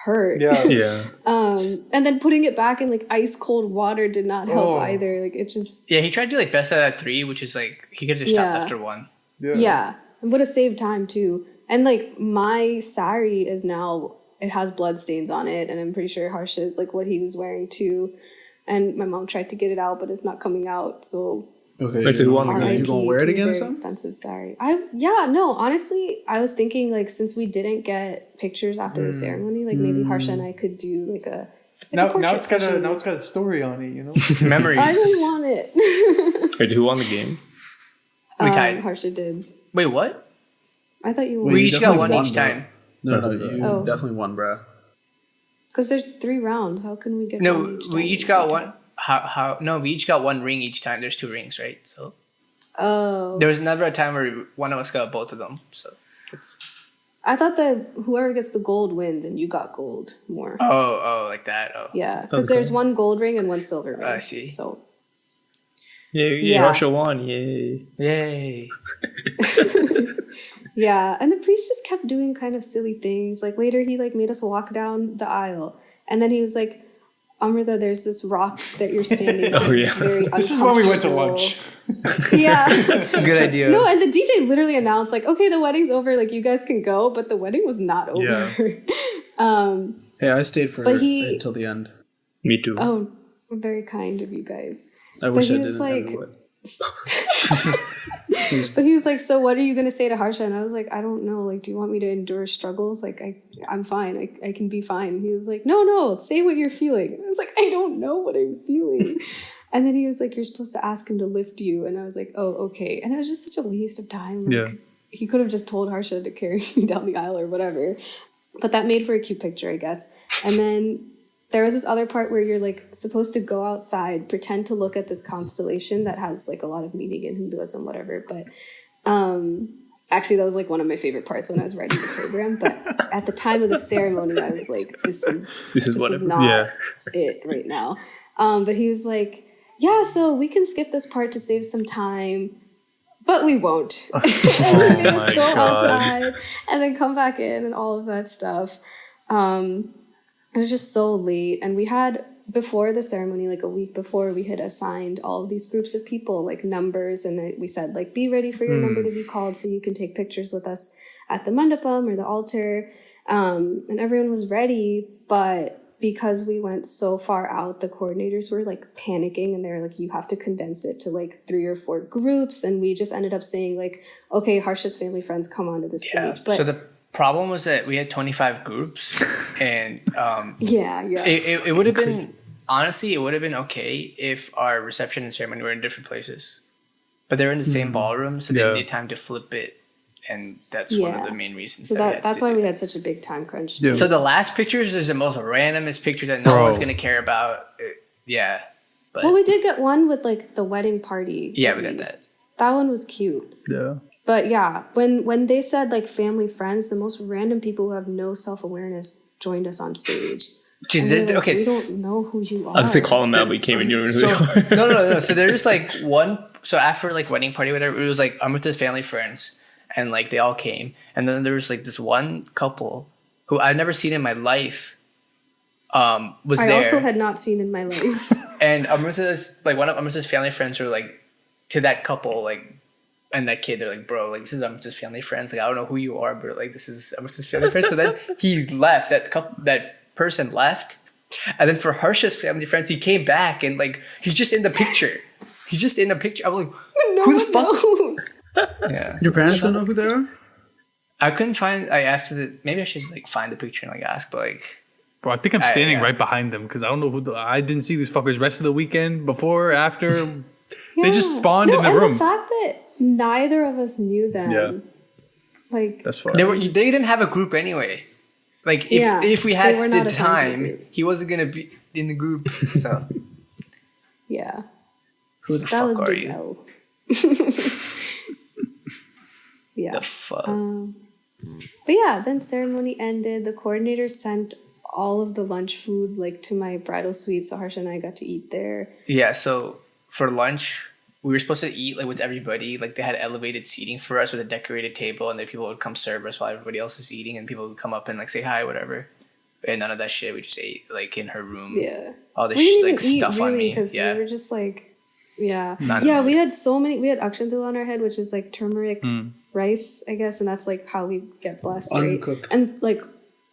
hurt. Yeah. And then putting it back in like ice cold water did not help Oh. either. Like it just Yeah, he tried to do like best out of 3, which is like he could have just stopped Yeah. after 1. yeah, it would have saved time too. And like my sari is now it has blood stains on it, and I'm pretty sure Harsha like what he was wearing too. And my mom tried to get it out, but it's not coming out. So Okay. Wait, so who won the game? RIP You gonna wear it to a again or very something? expensive sari. No, honestly, I was thinking like since we didn't get pictures after the ceremony, like maybe Harsha and I could do like a Now portrait it's got session. a story on it, you know. Memories. I don't want it. Wait, who won the game? We tied. Harsha did. Wait, what? I thought you Wait, won. We you each got definitely one won, each bro. time. No, you Oh. definitely won, bro. Because there's 3 rounds. How can we get No, one we time? each got one. How? No, we each got one ring each time. There's 2 rings, right? So Oh. there was never a time where one of us got both of them. So I thought that whoever gets the gold wins and you got gold more. oh, like that. Oh, Yeah, because Sounds there's cool. one gold ring and one silver ring. I see. So Yay, Yeah. Harsha won. Yay. yay! yeah, and the priest just kept doing kind of silly things. Like later, he like made us walk down the aisle, and then he was like, "Amrita, there's this rock that you're standing on. Oh, yeah. It's very This is when we went to uncomfortable." lunch. Yeah. Good idea. No, and the DJ literally announced like, "Okay, the wedding's over. Like, you guys can go," but the wedding was not over. Hey, I stayed for But he- until the end. Me too. Oh, very kind of you guys. I wish he I was didn't. like- Like, But he was like, "So what are you gonna say to Harsha?" And I was like, "I don't know. Like, do you want me to endure struggles? Like, I'm fine. I can be fine." And he was like, "No, say what you're feeling." And I was like, "I don't know what I'm feeling." And then he was like, "You're supposed to ask him to lift you." And I was like, "Oh, okay." And it was just such a waste of time. Like, Yeah. he could have just told Harsha to carry me down the aisle or whatever. But that made for a cute picture, I guess. And then there was this other part where you're like supposed to go outside, pretend to look at this constellation that has like a lot of meaning in Hinduism, whatever. But Actually, that was like one of my favorite parts when I was writing the program. But at the time of the ceremony, I was like, this is whatever. not Yeah. it right now. But he was like, yeah, so we can skip this part to save some time, but we won't. And he made us my go God. outside and then come back in and all of that stuff. It was just so late. And we had, before the ceremony, like a week before, we had assigned all of these groups of people, like numbers. And we said, like, be ready for your number to be called so you can take pictures with us at the mandapam or the altar. And everyone was ready. But because we went so far out, the coordinators were like panicking and they're like, you have to condense it to like 3 or 4 groups. And we just ended up saying like, okay, Harsha's family friends come onto the Yeah. stage. But So the problem was that we had 25 groups, and yeah. it would have been, honestly, it would have been okay if our reception and ceremony were in different places. But they're in the same ballroom, so they Yeah. need time to flip it. And that's one of Yeah. the main reasons. So that we had that's to why do we it. had such a big time crunch. Yeah. too. So the last pictures is the most randomest picture that no Bro. one's gonna care about. Yeah, but Well, we did get one with like the wedding party. Yeah, at we got that. least. That one was cute. Yeah. But yeah, when they said like family friends, the most random people who have no self-awareness joined us on stage. dude, And we were like, we okay. don't know who you are. I was gonna call him out, but he came in. You So no. So there's like one. So after like wedding party, whatever, it was like I'm with his family friends, and like they all came, and then there was like this one couple who I'd never seen in my life. Was I there, also had not seen in my life. and Amrita's like one of Amrita's family friends were like to that couple like. And that kid, they're like, bro, like this is Amrita's family friends. Like I don't know who you are, but like this is Amrita's family friends. So then he left. That person left, and then for Harsha's family friends, he came back and like he's just in the picture. He's just in the picture. I'm like, No who the one fuck? knows. Yeah, Your parents don't know who they are? I couldn't find. Maybe I should like find the picture and like ask, but like Bro, I think I'm standing yeah. right behind them because I don't know who. I didn't see these fuckers rest of the weekend, before, after. They just Yeah. spawned in the and room. the fact that neither of us knew them. Yeah. Like That's fine. they didn't have a group anyway. Like if Yeah, if we they had were the not assigned to a time, group. he wasn't gonna be in the group. So yeah. who the That fuck was are big you? L. Yeah. The fuck. But yeah, then ceremony ended. The coordinator sent all of the lunch food like to my bridal suite, so Harsha and I got to eat there. Yeah, so for lunch, we were supposed to eat like with everybody. Like they had elevated seating for us with a decorated table, and then people would come serve us while everybody else is eating, and people would come up and like say hi, whatever. And none of that shit. We just ate like in her room. Yeah. All this We didn't like even eat stuff on really me. because Yeah. we were just like, yeah. Not Yeah, enough. we had so many. We had akshantil on our head, which is like turmeric rice, I guess, and that's like how we get blessed, right? Uncooked. And like,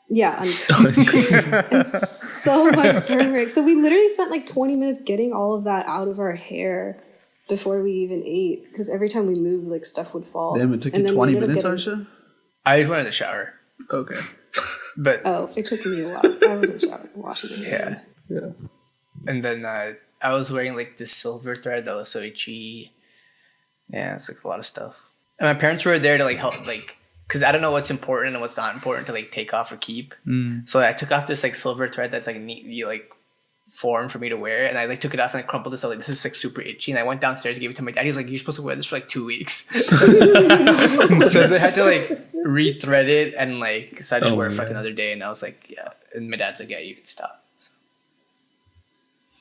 yeah, uncooked. And so much turmeric. So we literally spent like 20 minutes getting all of that out of our hair before we even ate, because every time we moved, like stuff would fall. Damn, it took And you then we 20 ended up minutes, getting- Arsha? I just went in the shower, Okay. but Oh, it took me a while. I wasn't washing my yeah. hands. Yeah. And then I was wearing like this silver thread that was so itchy. Yeah, it's like a lot of stuff. And my parents were there to like help, like, because I don't know what's important and what's not important to like take off or keep. So I took off this like silver thread that's like neatly like formed for me to wear, and I like took it off and I crumpled this out like this is like super itchy, and I went downstairs to give it to my dad. He was like, "You're supposed to wear this for like 2 weeks." So they had to like rethread it, and like so I just wore it for like another day, and I was like, "Yeah." And my dad's like, "Yeah, you can stop." So,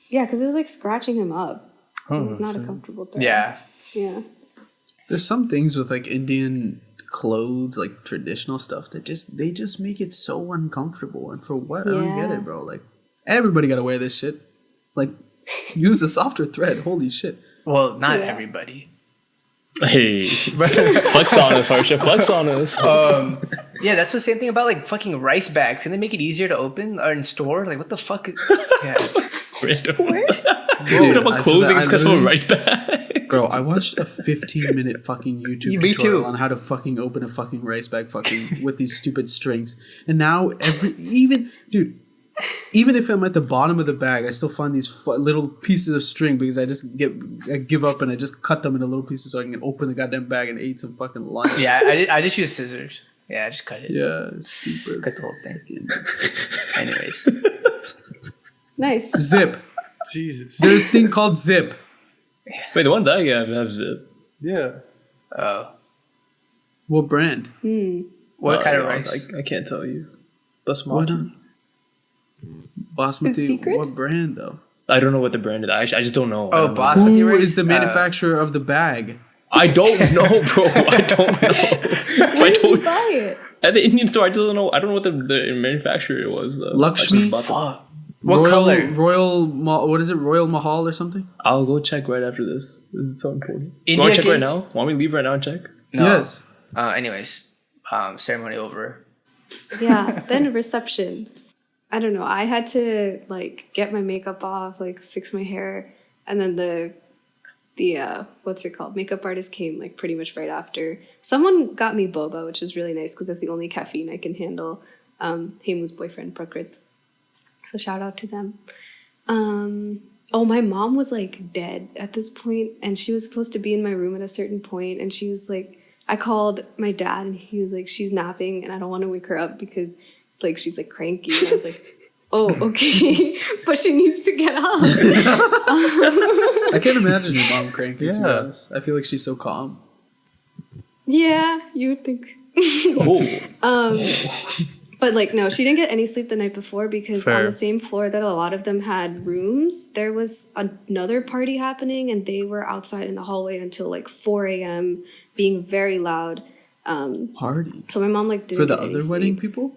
Yeah, because it was like scratching him up. Oh, It was not a comfortable thread. yeah. Yeah. There's some things with like Indian clothes, like traditional stuff, that they just make it so uncomfortable. And for what? I don't get Yeah. it, bro. Like everybody gotta wear this shit. Like use a softer thread. Holy shit. Well, not Yeah. everybody. Hey, flex on us, Harsha. Flex on us. Yeah, that's the same thing about like fucking rice bags. Can they make it easier to open or in store? Like, what the fuck? Yeah. Random. Dude, about I clothing forgot- I because of a literally- rice bag. Bro, I watched a 15-minute fucking YouTube Me tutorial too. on how to fucking open a fucking rice bag fucking with these stupid strings. And now even if I'm at the bottom of the bag, I still find these little pieces of string because I give up and I just cut them into little pieces so I can open the goddamn bag and eat some fucking lunch. Yeah, I just use scissors. Yeah, I just cut it. Yeah, it's stupid. Cut the whole thing. Anyways. Nice. Zip. Jesus. There's this thing called zip. Wait, the one that I have zip. Yeah. Oh. What brand? What kind of No, rice? I can't tell you. What? Basmati. Basmati. secret? What brand though? I don't know what the brand is. I just don't know. Oh, I don't know. basmati Who rice. is the manufacturer of the bag? I don't know, bro. I don't know. Where did you buy it? At the Indian store, I just don't know. I don't know what the manufacturer was. Though. Lakshmi? I just bought them. Fuck. What color? What is it? Royal Mahal or something? I'll go check right after this. This is so important. You India want to check right Gate? now? Want me to leave right now and check? No. Yes. Anyways, ceremony over. Yeah, then reception. I don't know. I had to like get my makeup off, like fix my hair, and then the what's it called? Makeup artist came like pretty much right after. Someone got me boba, which was really nice because that's the only caffeine I can handle. Heimu's boyfriend, Prakrit. So shout out to them. Oh, my mom was like dead at this point, and she was supposed to be in my room at a certain point, and she was like, I called my dad, and he was like, she's napping, and I don't want to wake her up because like she's like cranky. And I was like, oh, okay, but she needs to get up. I can't imagine your mom cranky. To be Yeah. honest, I feel like she's so calm. Yeah, you would think. Oh. But like, no, she didn't get any sleep the night before because on Fair. the same floor that a lot of them had rooms, there was another party happening, and they were outside in the hallway until like 4 a.m. being very loud. Party So my mom like didn't for the get any other sleep. wedding people.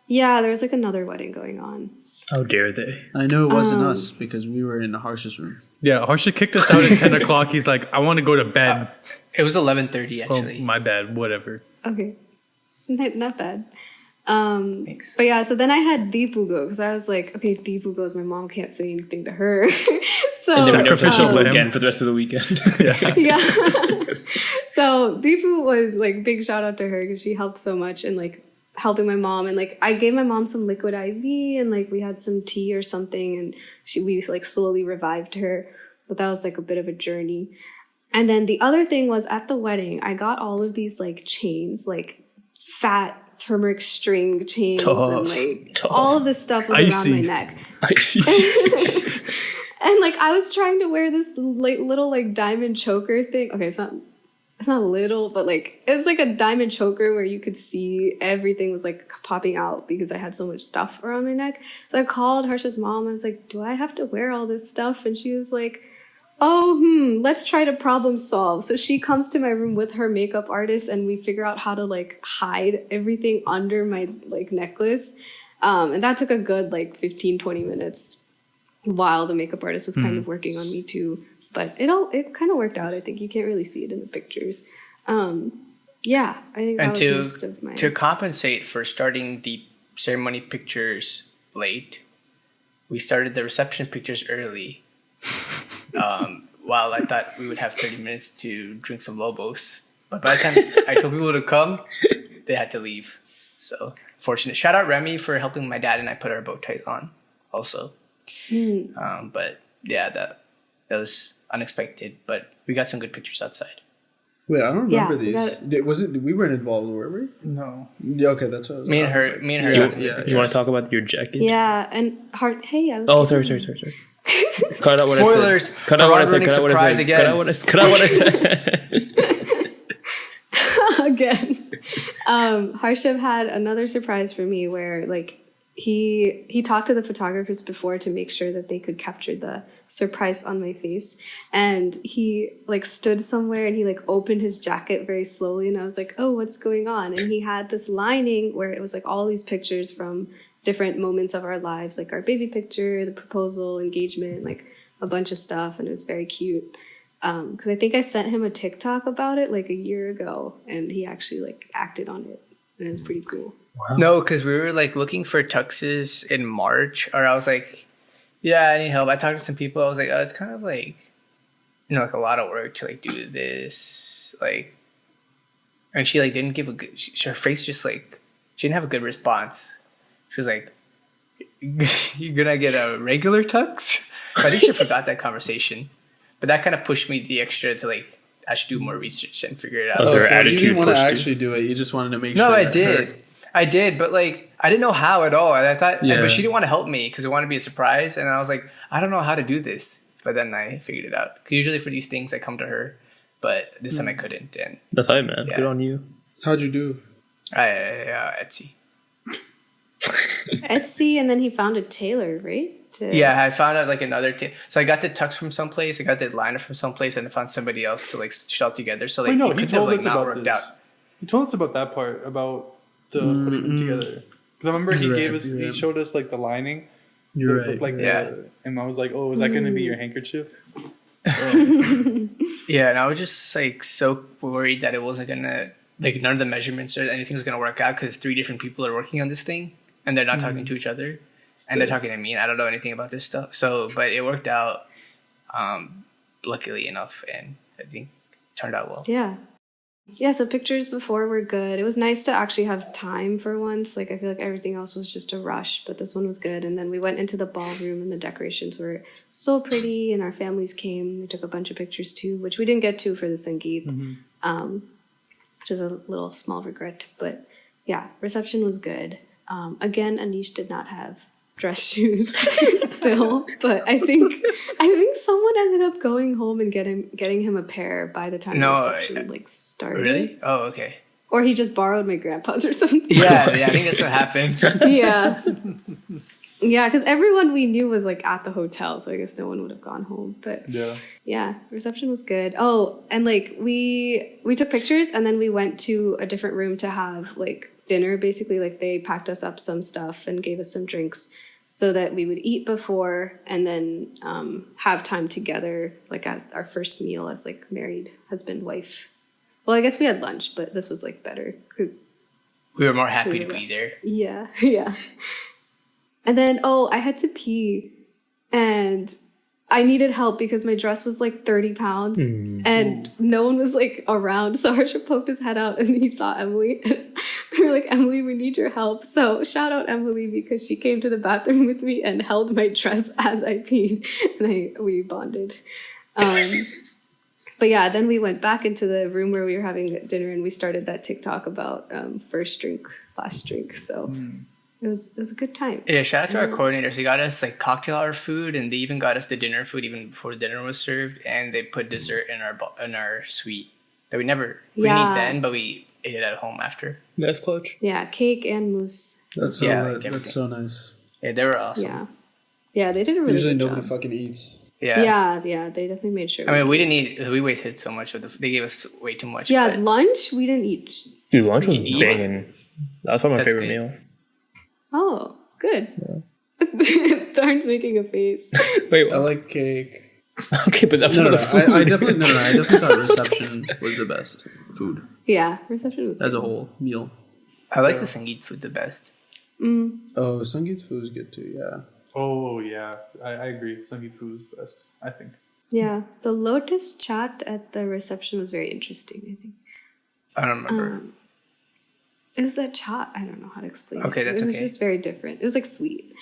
Yeah, there was like another wedding going on. How dare they? I know it wasn't us because we were in the Harsh's room. Yeah, Harsha kicked us out at 10 o'clock. He's like, I want to go to bed. It was 11:30 Oh, actually. my bad. Whatever. Okay, not bad. Thanks. But yeah, so then I had Deepu go because I was like, okay, if Deepu goes, my mom can't say anything to her. So And then we never Sacrificial saw them lamb. again for the rest of the weekend. yeah. So Deepu was like big shout out to her because she helped so much and like helping my mom, and like I gave my mom some liquid IV and like we had some tea or something, and we like slowly revived her. But that was like a bit of a journey. And then the other thing was at the wedding, I got all of these like chains, like fat turmeric string chains, and like all of this stuff was Icy. around my neck. I see. And like I was trying to wear this like little like diamond choker thing. Okay, it's not little, but like it's like a diamond choker where you could see everything was like popping out because I had so much stuff around my neck. So I called Harsha's mom. I was like, "Do I have to wear all this stuff?" And she was like, "Oh, let's try to problem solve." So she comes to my room with her makeup artist, and we figure out how to like hide everything under my like necklace. And that took a good like 15-20 minutes while the makeup artist was kind of working on me too. But it kind of worked out. I think you can't really see it in the pictures. Yeah, I think that And was most of my... to compensate for starting the ceremony pictures late, we started the reception pictures early. While I thought we would have 30 minutes to drink some Lobos. But by the time I told people to come, they had to leave. So, fortunate. Shout out Remy for helping my dad and I put our bow ties on also. But yeah, that was unexpected. But we got some good pictures outside. Wait, I don't Yeah, remember we these. Was it? We weren't involved, were we? No. Yeah, okay, that's what I was. Me and I was her, like, me and her. yeah, got some good yeah, pictures. You want to talk about your jacket? Yeah, and Hey, I was... Oh, sorry. Cut out what Spoilers. I said. Cut out what I said. Ruining Cut out what I surprise said. again. Cut out what I said. Again. Harshav had another surprise for me where like he talked to the photographers before to make sure that they could capture the surprise on my face, and he like stood somewhere and he like opened his jacket very slowly, and I was like, oh, what's going on? And he had this lining where it was like all these pictures from different moments of our lives, like our baby picture, the proposal, engagement, like a bunch of stuff, and it was very cute. Because I think I sent him a TikTok about it like a year ago, and he actually like acted on it, and it was pretty cool. No, because we were like looking for tuxes in March, or I was like, yeah, I need help. I talked to some people. I was like, oh, it's kind of like, like a lot of work to like do this, like, and she like didn't give a good. Her face just like she didn't have a good response. She was like, "You gonna get a regular tux?" I think she forgot that conversation, but that kind of pushed me the extra to like I should do more research and figure it out. Was Oh, her so you attitude didn't want to pushed you? actually do it. You just wanted to make No, sure. I that did. her- I did, but like I didn't know how at all. And I thought, Yeah. but she didn't want to help me because it wanted to be a surprise. And I was like, I don't know how to do this. But then I figured it out. 'Cause usually for these things, I come to her, but this time I couldn't. And That's right, man. Yeah. Good on you. How'd you do? Etsy. Etsy, and then he found a tailor, right? Yeah, I found out like another so I got the tux from someplace, I got the liner from someplace, and I found somebody else to like shell together. So like Wait, no, it he could told have, us like, not about worked this. out. He told us about that part about the putting them together. Because I remember he You're gave right, us, you're he right. showed us like the lining. You're It looked right. like Yeah. and I was like, oh, is that going to be your handkerchief? Yeah, and I was just like so worried that it wasn't gonna like none of the measurements or anything was gonna work out because 3 different people are working on this thing and they're not talking to each other, and they're talking to me, and I don't know anything about this stuff. So, but it worked out, luckily enough, and I think it turned out well. Yeah. Yeah, so pictures before were good. It was nice to actually have time for once. Like, I feel like everything else was just a rush, but this one was good. And then we went into the ballroom, and the decorations were so pretty, and our families came. We took a bunch of pictures too, which we didn't get to for the Sangeet, which is a little small regret. But yeah, reception was good. Again, Anish did not have dress shoes still, but I think someone ended up going home and getting him a pair by the time No, the reception like started. Really? Oh, okay. Or he just borrowed my grandpa's or something. Yeah, I think that's what happened. Yeah. Yeah, because everyone we knew was like at the hotel, so I guess no one would have gone home. But yeah, reception was good. Oh, and like we took pictures, and then we went to a different room to have like dinner. Basically, like they packed us up some stuff and gave us some drinks so that we would eat before and then have time together, like as our first meal as like married husband, wife. Well, I guess we had lunch, but this was like better because We were more happy to were be there. yeah, yeah. And then, I had to pee, and I needed help because my dress was like 30 pounds, and no one was like around. So Harsha poked his head out, and he saw Emily. We were like, Emily, we need your help. So shout out Emily because she came to the bathroom with me and held my dress as I peed, and we bonded. But yeah, then we went back into the room where we were having dinner, and we started that TikTok about first drink, last drink. So. It was a good time. Yeah, shout out to our coordinators. They got us like cocktail hour food, and they even got us the dinner food even before dinner was served. And they put dessert in our suite that we didn't eat then, but we ate it at home after. That's clutch. Yeah, cake and mousse. That's so Yeah, like that's so nice. Yeah, they were awesome. Yeah, they did a really Usually good nobody job. fucking eats. Yeah. Yeah, they definitely made sure. I mean, we didn't eat. We wasted so much. They gave us way too much. Yeah, but lunch we didn't eat. Dude, lunch was Yeah. banging. That's probably my That's favorite good. meal. Oh, good. Tharn's making a face. Wait, I like cake. okay, but that's No, not no, the no. food. I definitely thought reception was the best food Yeah, reception was as a good. whole meal. I like the Sangeet food the best. Oh, Sangeet's food is good too. Yeah. Oh, yeah. I agree. Sangeet food is the best, I think. Yeah, the lotus chat at the reception was very interesting, I think. I don't remember. It was that chat. I don't know how to explain it. Okay, that's It was okay. just very different. It was like sweet.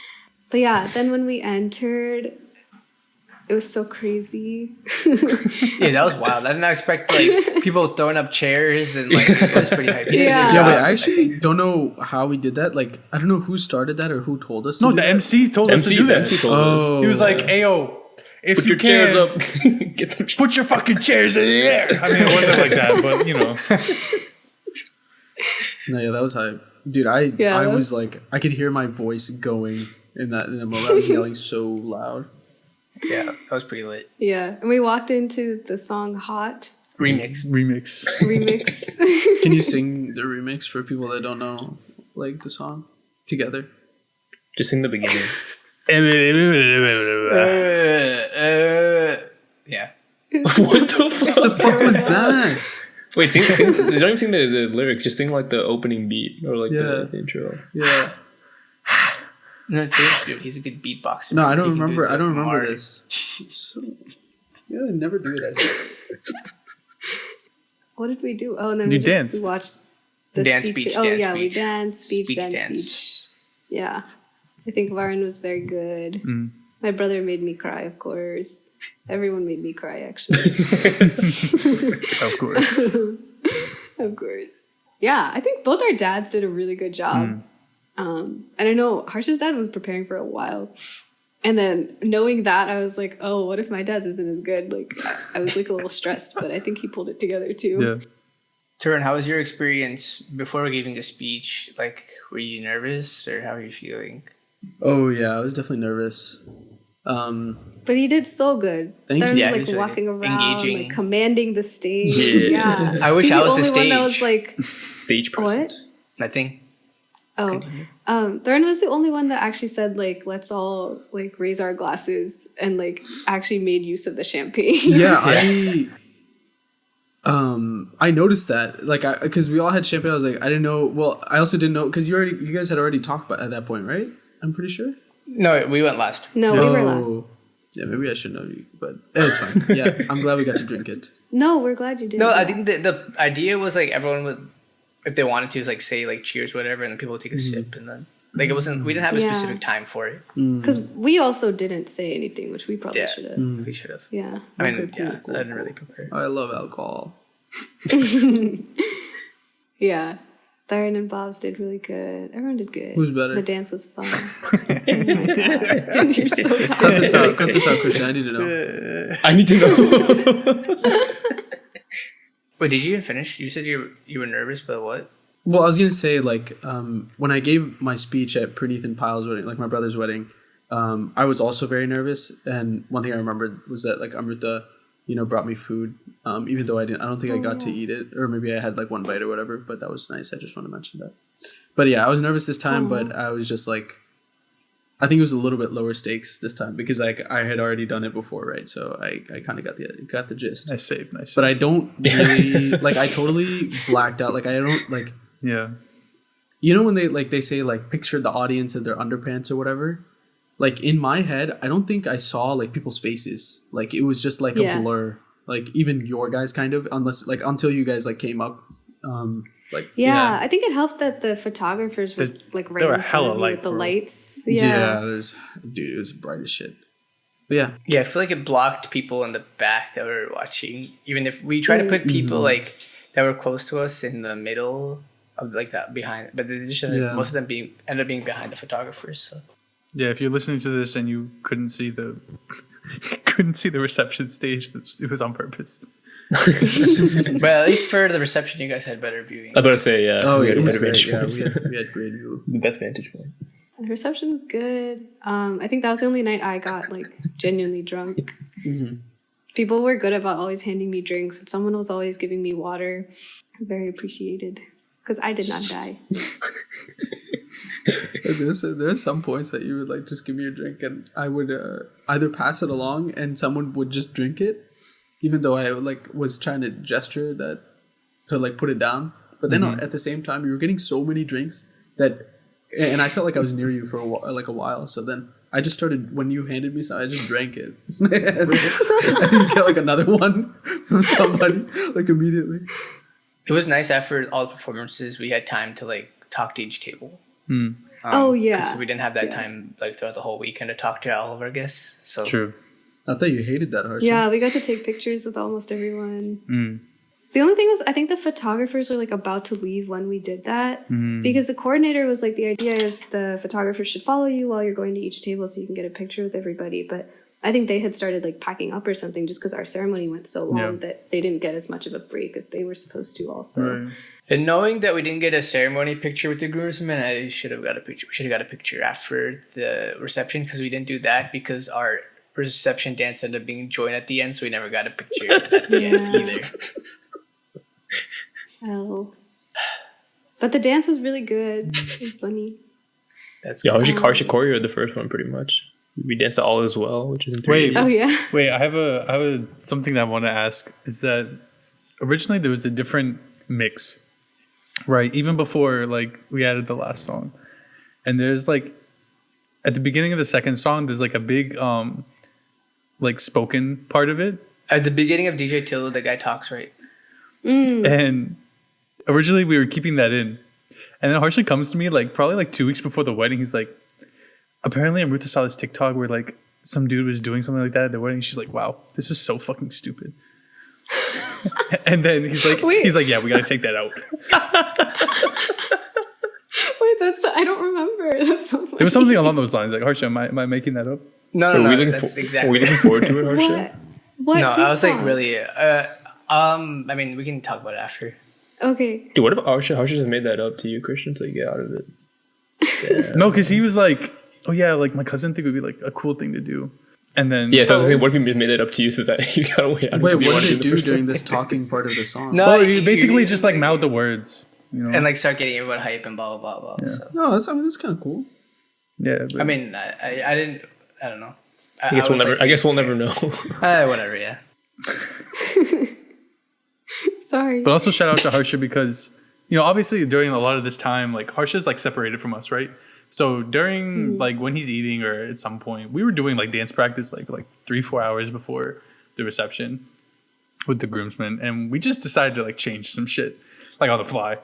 But yeah, then when we entered, it was so crazy. Yeah, that was wild. I did not expect like people throwing up chairs and like it was pretty hype. We did a good Yeah. Yeah, job, wait, I I actually think. don't know how we did that. Like, I don't know who started that or who told us. To No, do the that. MC told us to do that. MC told us. Oh, He was like, "Ayo, if Put you your chairs can, up. Get them. put your fucking chairs in the air." I mean, it wasn't like that, but you know. No, yeah, that was hype, dude. I Yeah, that was was- like, I could hear my voice going in that moment. I was yelling so loud. Yeah, that was pretty lit. Yeah, and we walked into the song Hot Remix. Remix. remix. Can you sing the remix for people that don't know like the song together? Just sing the beginning. Yeah. What the fuck? What was that? Wait, sing. Don't even sing the lyric. Just sing like the opening beat or like Yeah. the intro. Yeah. No, dude, he's a good beatboxer. No, I don't He can do remember. it I don't remember hard. this. Yeah, they never do it. I said. What did we do? Oh, and then You we danced. watched the Dance, speech. speech, Oh dance, yeah, we speech. danced, speech, Speech, dance, dance. speech. Yeah, I think Varun was very good. My brother made me cry, of course. Everyone made me cry, actually. Of course. Of course. Yeah, I think both our dads did a really good job. And I know Harsha's dad was preparing for a while. And then knowing that, I was like, oh, what if my dad's isn't as good? Like, I was like a little stressed, but I think he pulled it together too. Yeah. Tarun, how was your experience before giving the speech? Like, were you nervous or how are you feeling? Oh yeah, I was definitely nervous. But he did so good. Thank Darren you. was Yeah, like he's really walking around, engaging. like commanding the stage. Yeah. Yeah. I wish He's I was the only one that stage. was like, Stage what? presence. Nothing. Oh, Thorn was the only one that actually said like, let's all like raise our glasses and like actually made use of the champagne. Yeah, I noticed that, like, because we all had champagne. I was like, I didn't know. Well, I also didn't know because you guys had already talked about at that point, right? I'm pretty sure. No, we went last. No, we were last. Oh. Yeah, maybe I should know you, but it's fine. Yeah, I'm glad we got to drink it. No, we're glad you did. No, I think the idea was like everyone would, if they wanted to, like say like cheers, whatever, and then people would take a sip, and then like it wasn't. We didn't have a Yeah. specific time for it. because we also didn't say anything, which we probably Yeah, should have. we should have. Yeah. I mean, Okay, cool, yeah, cool, I didn't really prepare. I love alcohol. Yeah. Darren and Bob's did really good. Everyone did good. Who's better? The dance was fun. Oh my God. You're so Cut tired. this out. Cut this out, Christian. I need to know. I need to know. Wait, did you even finish? You said you were nervous, but what? Well, I was gonna say like when I gave my speech at Praneeth and Pyle's wedding, like my brother's wedding, I was also very nervous. And one thing I remembered was that like Amrita, brought me food, even though I don't think I got to eat it, or maybe I had like one bite or whatever. But that was nice. I just want to mention that. But yeah, I was nervous this time, but I was just like, I think it was a little bit lower stakes this time because like I had already done it before, right? So I kind of got the gist. Nice save. But I don't really like. I totally blacked out. Like I don't like. Yeah. When they say like picture the audience in their underpants or whatever. Like in my head, I don't think I saw like people's faces. Like it was just like a blur. Like even your guys kind of, unless like until you guys like came up. Yeah, I think it helped that the photographers were like right there were in front hella of me lights, with the bro. lights. Yeah, Yeah. it was bright as shit. But yeah. Yeah, I feel like it blocked people in the back that were watching. Even if we try to put people like that were close to us in the middle of like that behind, but they just most of them ended up being behind the photographers. So. Yeah, if you're listening to this and you couldn't see the reception stage, it was on purpose. But at least for the reception, you guys had better viewing. I better say, yeah. Oh we yeah, had it a was better great. vantage Yeah, point. we had great view. The best vantage point. The reception was good. I think that was the only night I got like genuinely drunk. People were good about always handing me drinks, and someone was always giving me water. Very appreciated because I did not die. There's some points that you would like just give me a drink and I would either pass it along and someone would just drink it, even though I like was trying to gesture that to like put it down. But then at the same time, you were getting so many drinks that, and I felt like I was near you for a while. So then I just started, when you handed me some, I just drank it. I didn't get like another one from somebody like immediately. It was nice after all the performances. We had time to like talk to each table. Oh, yeah. Because we didn't have that time like throughout the whole weekend to talk to all of our guests. So True. I thought you hated that, Harsha. Yeah, we got to take pictures with almost everyone. The only thing was, I think the photographers were like about to leave when we did that because the coordinator was like, the idea is the photographer should follow you while you're going to each table so you can get a picture with everybody. But I think they had started like packing up or something just because our ceremony went so long that they didn't get as much of a break as they were supposed to also. Right. And knowing that we didn't get a ceremony picture with the groomsmen, I should have got a picture. We should have got a picture after the reception because we didn't do that because our reception dance ended up being joined at the end, so we never got a picture at the end either. Oh. But the dance was really good. It was funny. That's Yeah, Harsha choreoed the first one pretty much. We danced to All Is Well, which is in 3 Wait. Oh, days. yeah. Wait, I have a something that I want to ask. Is that originally there was a different mix, right? Even before like we added the last song, and there's like at the beginning of the second song, there's like a big like spoken part of it, at the beginning of DJ Tillo, the guy talks right. and originally we were keeping that in, and then Harsha comes to me like probably like 2 weeks before the wedding. He's like, apparently Amrita saw this TikTok where like some dude was doing something like that at the wedding. She's like, wow, this is so fucking stupid. And then he's like, Wait. yeah, we gotta take that out. Wait, I don't remember. That's so funny. It was something along those lines. Like, Harsha, am I making that up? No, Are we no, looking that's Are exactly. we looking forward to it, Harsha? What? No, I was like TikTok? really. I mean, we can talk about it after. Okay. Dude, what if Harsha just made that up to you, Christian, so you get out of it? Yeah. No, because he was like, oh yeah, like my cousin think it would be like a cool thing to do. And then Yeah, so I was thinking, what if he made that up to you so that you got away out of Wait, it? You what wanted did to it the do first during one? this talking part of the song? No, well, he basically just like mouthed the words, you know. and like start getting everyone hype and blah blah blah blah. Yeah. So. No, that's kind of cool. Yeah, but I mean, I didn't. I don't know. I guess we'll was never. like- I guess we'll never know. Whatever. Yeah. Sorry. But also shout out to Harsha because, you know, obviously during a lot of this time, like Harsha's like separated from us, right? So during like when he's eating or at some point, we were doing like dance practice like 3-4 hours before the reception with the groomsmen, and we just decided to like change some shit like on the fly.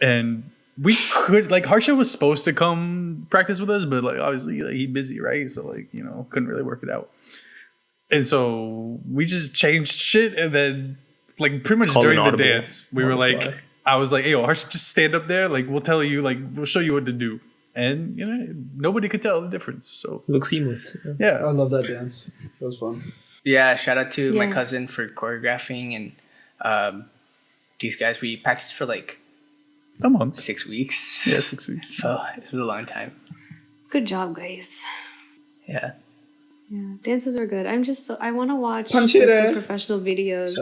And we could like Harsha was supposed to come practice with us, but like obviously like, he's busy, right? So like, you know, couldn't really work it out. And so we just changed shit, and then like pretty much Called during an the audible dance, we on were the like, fly. I was like, hey, yo, Harsha, just stand up there, like we'll tell you, like we'll show you what to do. And you know, nobody could tell the difference. So Looks seamless. Yeah. yeah, I love that dance. It was fun. Yeah. Shout out to my Yeah. cousin for choreographing and these guys. We practiced for like a month. 6 weeks. Yeah, 6 weeks. So this is a long time. Good job, guys. Yeah. Yeah, dances are good. I want to watch Panchira. the professional videos.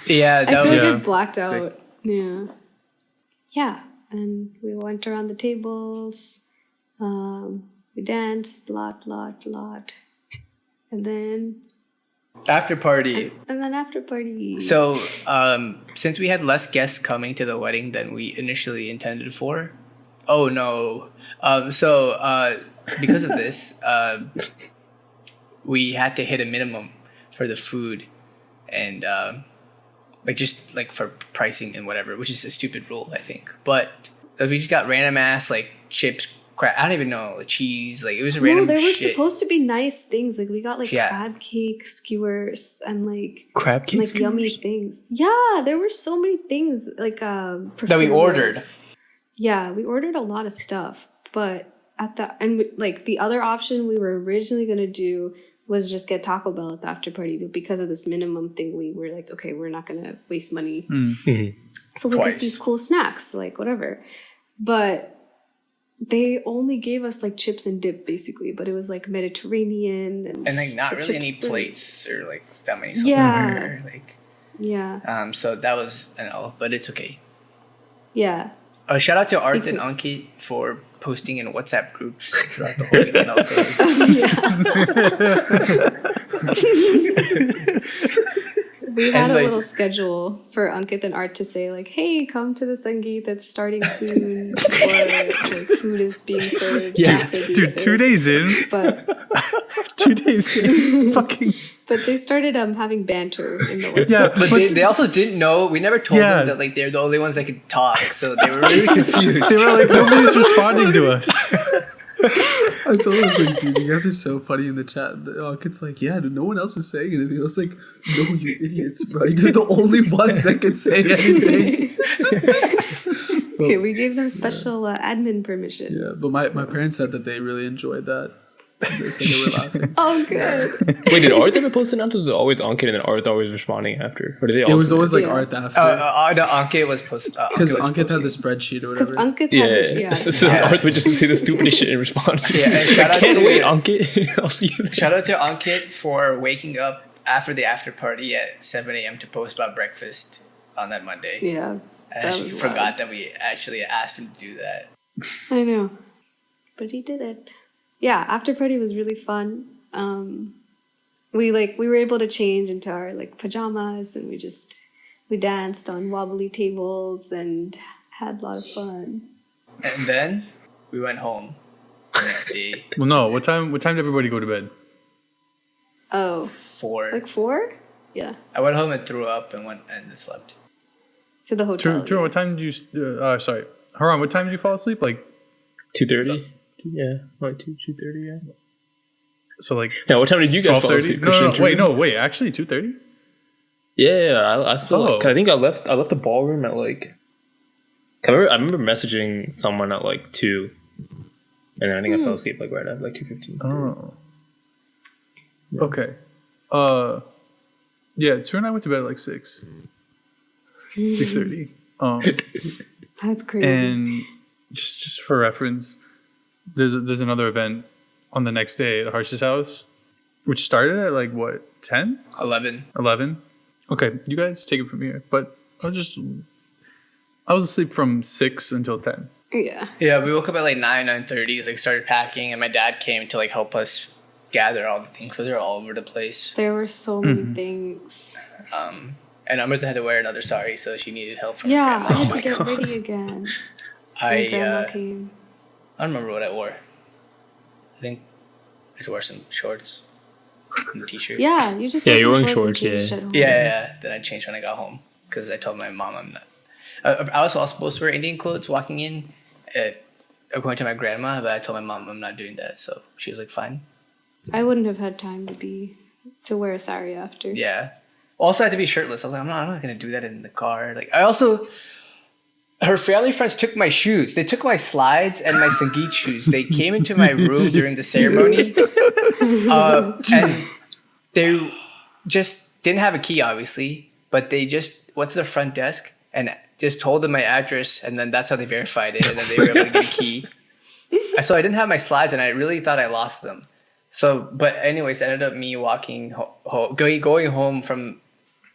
Yeah. I That feel was. like Yeah. I blacked out. Yeah. Yeah. And we went around the tables. We danced lot. And then After party. after party. So, since we had less guests coming to the wedding than we initially intended for, oh no. Because of this, we had to hit a minimum for the food and like just like for pricing and whatever, which is a stupid rule, I think. But we just got random ass like chips, crab. I don't even know, like cheese. Like it was no, random there were shit. supposed to be nice things. Like we got like Yeah. crab cake, skewers, and like Crab cake. like yummy things. Yeah, there were so many things like That we ordered. Yeah, we ordered a lot of stuff, but like the other option we were originally gonna do was just get Taco Bell at the after party, but because of this minimum thing, we were like, okay, we're not gonna waste money. Mhm. So we Twice. get these cool snacks, like whatever. But they only gave us like chips and dip basically, but it was like Mediterranean and And like not the really any chips were- plates or like that many. Yeah. Or, like Yeah, so that was an L, but it's okay. yeah. Shout out to Art and Because- Ankit for posting in WhatsApp groups throughout the whole weekend. Also, We had And, a like- little schedule for Ankit and Art to say like, "Hey, come to the Sangeet that's starting soon," or the food is being served. Yeah, snacks are being dude, 2 served. days in, But 2 days in, fucking they started having banter in the WhatsApp. yeah. but they also didn't know. We never told Yeah. them that like they're the only ones that could talk, so they were really confused. They were like, nobody's responding to us. I told him, I was like, dude, you guys are so funny in the chat. The kid's like, yeah, dude, no one else is saying anything. I was like, no, you idiots, bro. You're the only ones that can say anything. Okay, we gave them special admin permission. Yeah, but my parents said that they really enjoyed that. They said they were laughing. Oh, good. Wait, did Art ever post announcements? Was it always Ankit and then Art always responding after? Or did they It was always like Yeah. art after. No, Ankit was posting. Because Ankit had the spreadsheet or Because whatever. Ankit Yeah, had yeah. yeah. So Art would just say the stupidest shit and respond. Yeah, and shout I out can't to- wait, Ankit. I'll see you there. Shout out to Ankit for waking up after the after party at 7 a.m. to post about breakfast on that Monday. Yeah, I that actually was forgot wild. that we actually asked him to do that. I know, but he did it. Yeah, after party was really fun. We were able to change into our like pajamas, and we danced on wobbly tables and had a lot of fun. And then we went home the next day. Well, no. What time did everybody go to bed? Oh, 4. like 4? Yeah, I went home and threw up and went and slept. to the hotel. True. What time did you? Sorry, Haran. What time did you fall asleep? Like 2:30? Yeah, like 2:30, yeah. so, like Yeah, what time did you guys fall 12:30? asleep? No, Christian? wait. Actually, 2:30. Yeah, I feel like, 'cause Oh. I think I left the ballroom at like. I remember messaging someone at like 2, and then I think I fell asleep like right at like 2:15. Oh. Okay. Yeah, Tru and I went to bed at like 6. 6:30. That's crazy. And just for reference, there's another event on the next day at Harsh's house, which started at like what 10, 11. 11. Okay, you guys take it from here. But I was asleep from 6 until 10. Yeah. Yeah, we woke up at like 9:30. Like started packing, and my dad came to like help us gather all the things. So they're all over the place. There were so many things. And Amrita had to wear another sari, so she needed help from Yeah, her I grandma. had to get ready again. My I grandma came. I don't remember what I wore. I think I just wore some shorts and a t-shirt. Yeah, you just Yeah, wore you're some wearing shorts and shorts, yeah. changed at home. Yeah. Then I changed when I got home because I told my mom I'm not. I was also supposed to wear Indian clothes walking in, according to my grandma, but I told my mom I'm not doing that, so she was like, "Fine." I wouldn't have had time to wear a sari after. Yeah. Also, I had to be shirtless. I was like, I'm not gonna do that in the car. Like, I also, her family friends took my shoes. They took my slides and my Sangeet shoes. They came into my room during the ceremony, and they just didn't have a key, obviously, but they just went to the front desk and just told them my address, and then that's how they verified it, and then they were able to get a key. So I didn't have my slides, and I really thought I lost them. So, but anyways, it ended up me walking going home from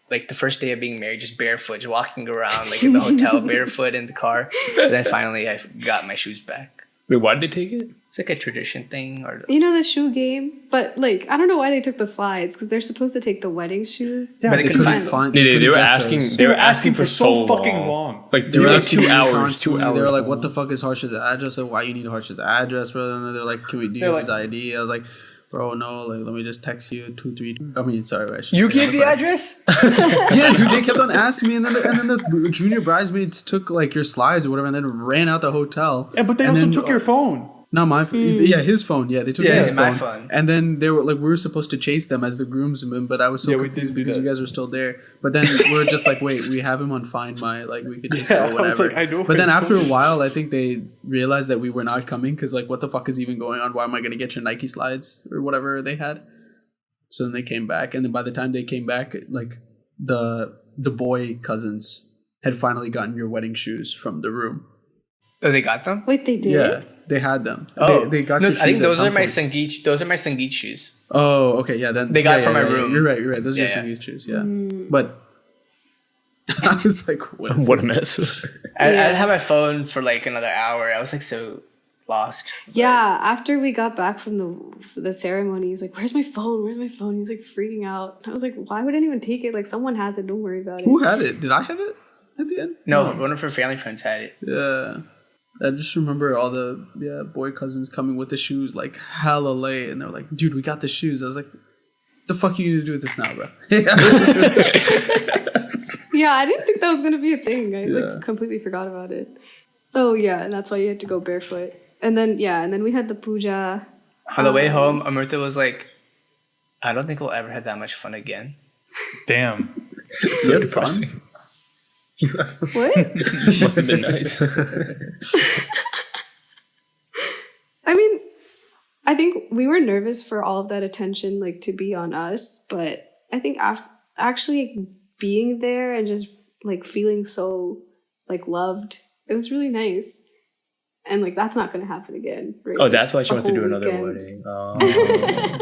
like the first day of being married, just barefoot, just walking around like in the hotel barefoot in the car. And then finally, I got my shoes back. Wait, why did they take it? It's like a tradition thing, or You know the shoe game? But, like, I don't know why they took the slides, because they're supposed to take the wedding shoes. But they couldn't find They couldn't were get asking. those. They were asking for so fucking long. Like They were like asking 2 me hours. constantly. 2 hours. They were like, "What the fuck is Harsh's address? Like, why you need Harsh's address, brother?" And they're like, "Can we do his ID?" I was like, "Bro, no. Like, let me just text you 2, 3." I mean, sorry, I should. you say gave that, the but- address? Yeah, dude, they kept on asking me, and then the junior bridesmaids took like your slides or whatever, and then ran out the hotel. Yeah, but they And also then- took your phone. Not my phone. Yeah, his phone. Yeah, they took Yeah, his my phone. phone. And then they were like, we were supposed to chase them as the groomsmen, but I was so Yeah, we confused did do because that. you guys were still there. But then we were just like, wait, we have him on Find My, like we could just Yeah, go I whenever. was like, I know but then his after a phone is. while, I think they realized that we were not coming because like, what the fuck is even going on? Why am I gonna get your Nike slides or whatever they had? So then they came back, and then by the time they came back, like the boy cousins had finally gotten your wedding shoes from the room. Oh, they got them? Wait, they did? Yeah, they had them. Oh, they got no, your shoes I think at those some are my point. Sangeet. Those are my Sangeet shoes. Oh, okay, yeah. Then They got yeah, it from yeah, my yeah, room. You're right. Those are Yeah, your yeah. Sangeet shoes, yeah. But I was like, what is What a this? mess. I Yeah. didn't have my phone for like another hour. I was like so lost. Yeah, after we got back from the ceremony, he's like, "Where's my phone? Where's my phone?" He's like freaking out. I was like, "Why would anyone take it? Like, someone has it. Don't worry about it." Who had it? Did I have it at the end? No, one of her family friends had it. Yeah. I just remember all the boy cousins coming with the shoes like hella late, and they're like, "Dude, we got the shoes." I was like, "The fuck are you gonna do with this now, bro?" Yeah, I didn't think that was gonna be a thing. I Yeah. like completely forgot about it. Oh yeah, and that's why you had to go barefoot. And then we had the puja. On the way home, Amrita was like, I don't think we'll ever have that much fun again. Damn. You had fun? What? Must have been nice. I mean, I think we were nervous for all of that attention, like to be on us. But I think actually being there and just like feeling so like loved, it was really nice. And like that's not going to happen again. Right? Oh, that's why she A wants to do whole another weekend. wedding. Oh.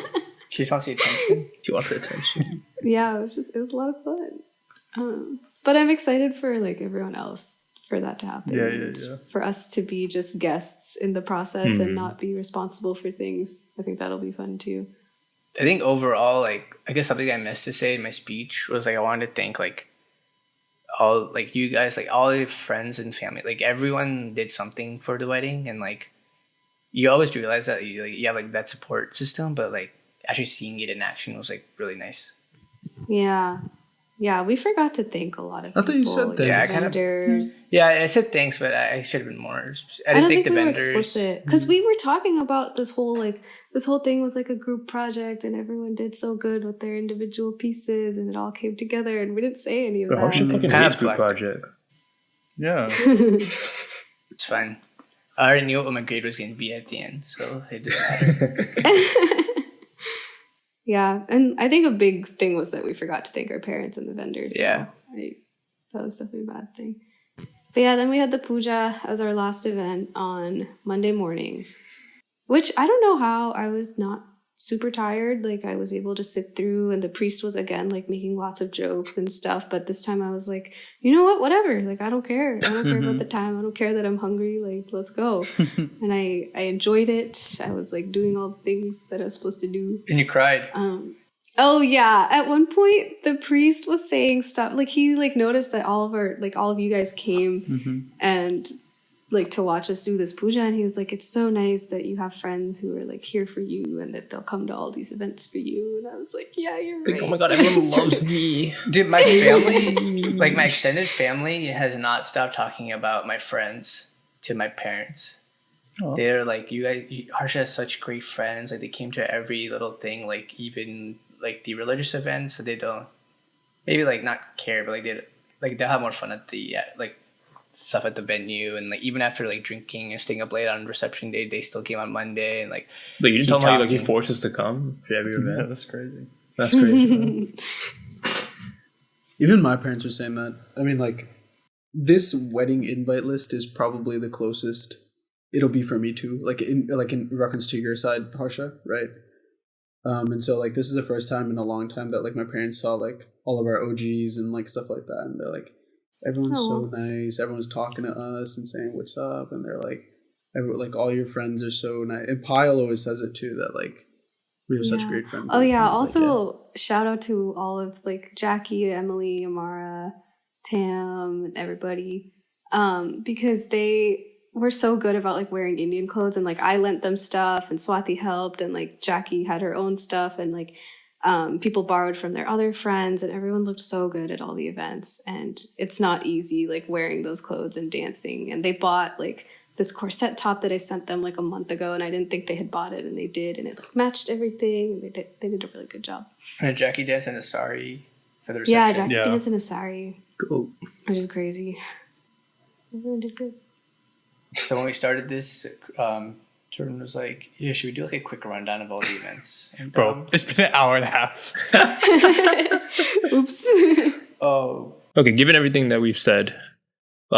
She just wants the attention. She wants the attention. Yeah, it was a lot of fun. But I'm excited for like everyone else for that to happen. Yeah, and yeah. For us to be just guests in the process Mhm. and not be responsible for things. I think that'll be fun too. I think overall, like, I guess something I missed to say in my speech was like, I wanted to thank like all, like you guys, like all your friends and family, like everyone did something for the wedding. And like, you always realize that you have like that support system, but like actually seeing it in action was like really nice. Yeah. Yeah, we forgot to thank a lot of I people. thought you said like, thanks. Yeah, I kind of- vendors. Yeah, I said thanks, but I should have been more. I I didn't don't thank think the we were vendors. explicit because we were talking about this whole thing was like a group project and everyone did so good with their individual pieces and it all came together and we didn't say any of But that. Harsha fucking Kind hates of group black. project. Yeah. It's fine. I already knew what my grade was going to be at the end, so it didn't matter. Yeah, and I think a big thing was that we forgot to thank our parents and the vendors. so Yeah. that That was definitely a bad thing. But yeah, then we had the puja as our last event on Monday morning, which I don't know how I was not super tired. Like I was able to sit through, and the priest was again like making lots of jokes and stuff. But this time I was like, you know what, whatever. Like I don't care. I don't care about the time. I don't care that I'm hungry. Like let's go. And I enjoyed it. I was like doing all the things that I was supposed to do. And you cried. Oh yeah. At one point the priest was saying stuff like he like noticed that all of you guys came and like to watch us do this puja, and he was like, it's so nice that you have friends who are like here for you and that they'll come to all these events for you. And I was like, yeah, you're right. Oh my god, everyone loves me. Dude, my family, like my extended family, has not stopped talking about my friends to my parents. Oh. They're like, Harsha has such great friends. Like they came to every little thing, like even like the religious events. So they don't maybe like not care, but like they'll have more fun at the like stuff at the venue, and like even after like drinking and staying up late on reception day, they still came on Monday and like. But you didn't tell him how he talking. forced us to come to every Yeah, event. that's crazy. That's crazy. Even my parents were saying that. I mean, like, this wedding invite list is probably the closest it'll be for me too. Like in reference to your side, Harsha, right? And so like this is the first time in a long time that like my parents saw like all of our OGs and like stuff like that, and they're like, everyone's so nice. Everyone's talking to us and saying what's up, and they're like, all your friends are so nice. And Pyle always says it too, that like we have such great friends. Oh yeah. And it's like, Also, shout out to all of like Jackie, Emily, Amara, Tam, and everybody, because they were so good about like wearing Indian clothes, and like I lent them stuff, and Swati helped, and like Jackie had her own stuff, and like people borrowed from their other friends, and everyone looked so good at all the events. And it's not easy like wearing those clothes and dancing. And they bought like this corset top that I sent them like a month ago, and I didn't think they had bought it, and they did, and it like matched everything, and they did a really good job. And Jackie danced in a sari for the reception. Yeah, Jackie danced in a sari, Cool. which is crazy. Everyone did good. So when we started this, Jordan was like, "Yeah, should we do like a quick rundown of all the events?" And, Bro, it's been an hour and a half. Oops. oh, Okay, given everything that we've said, you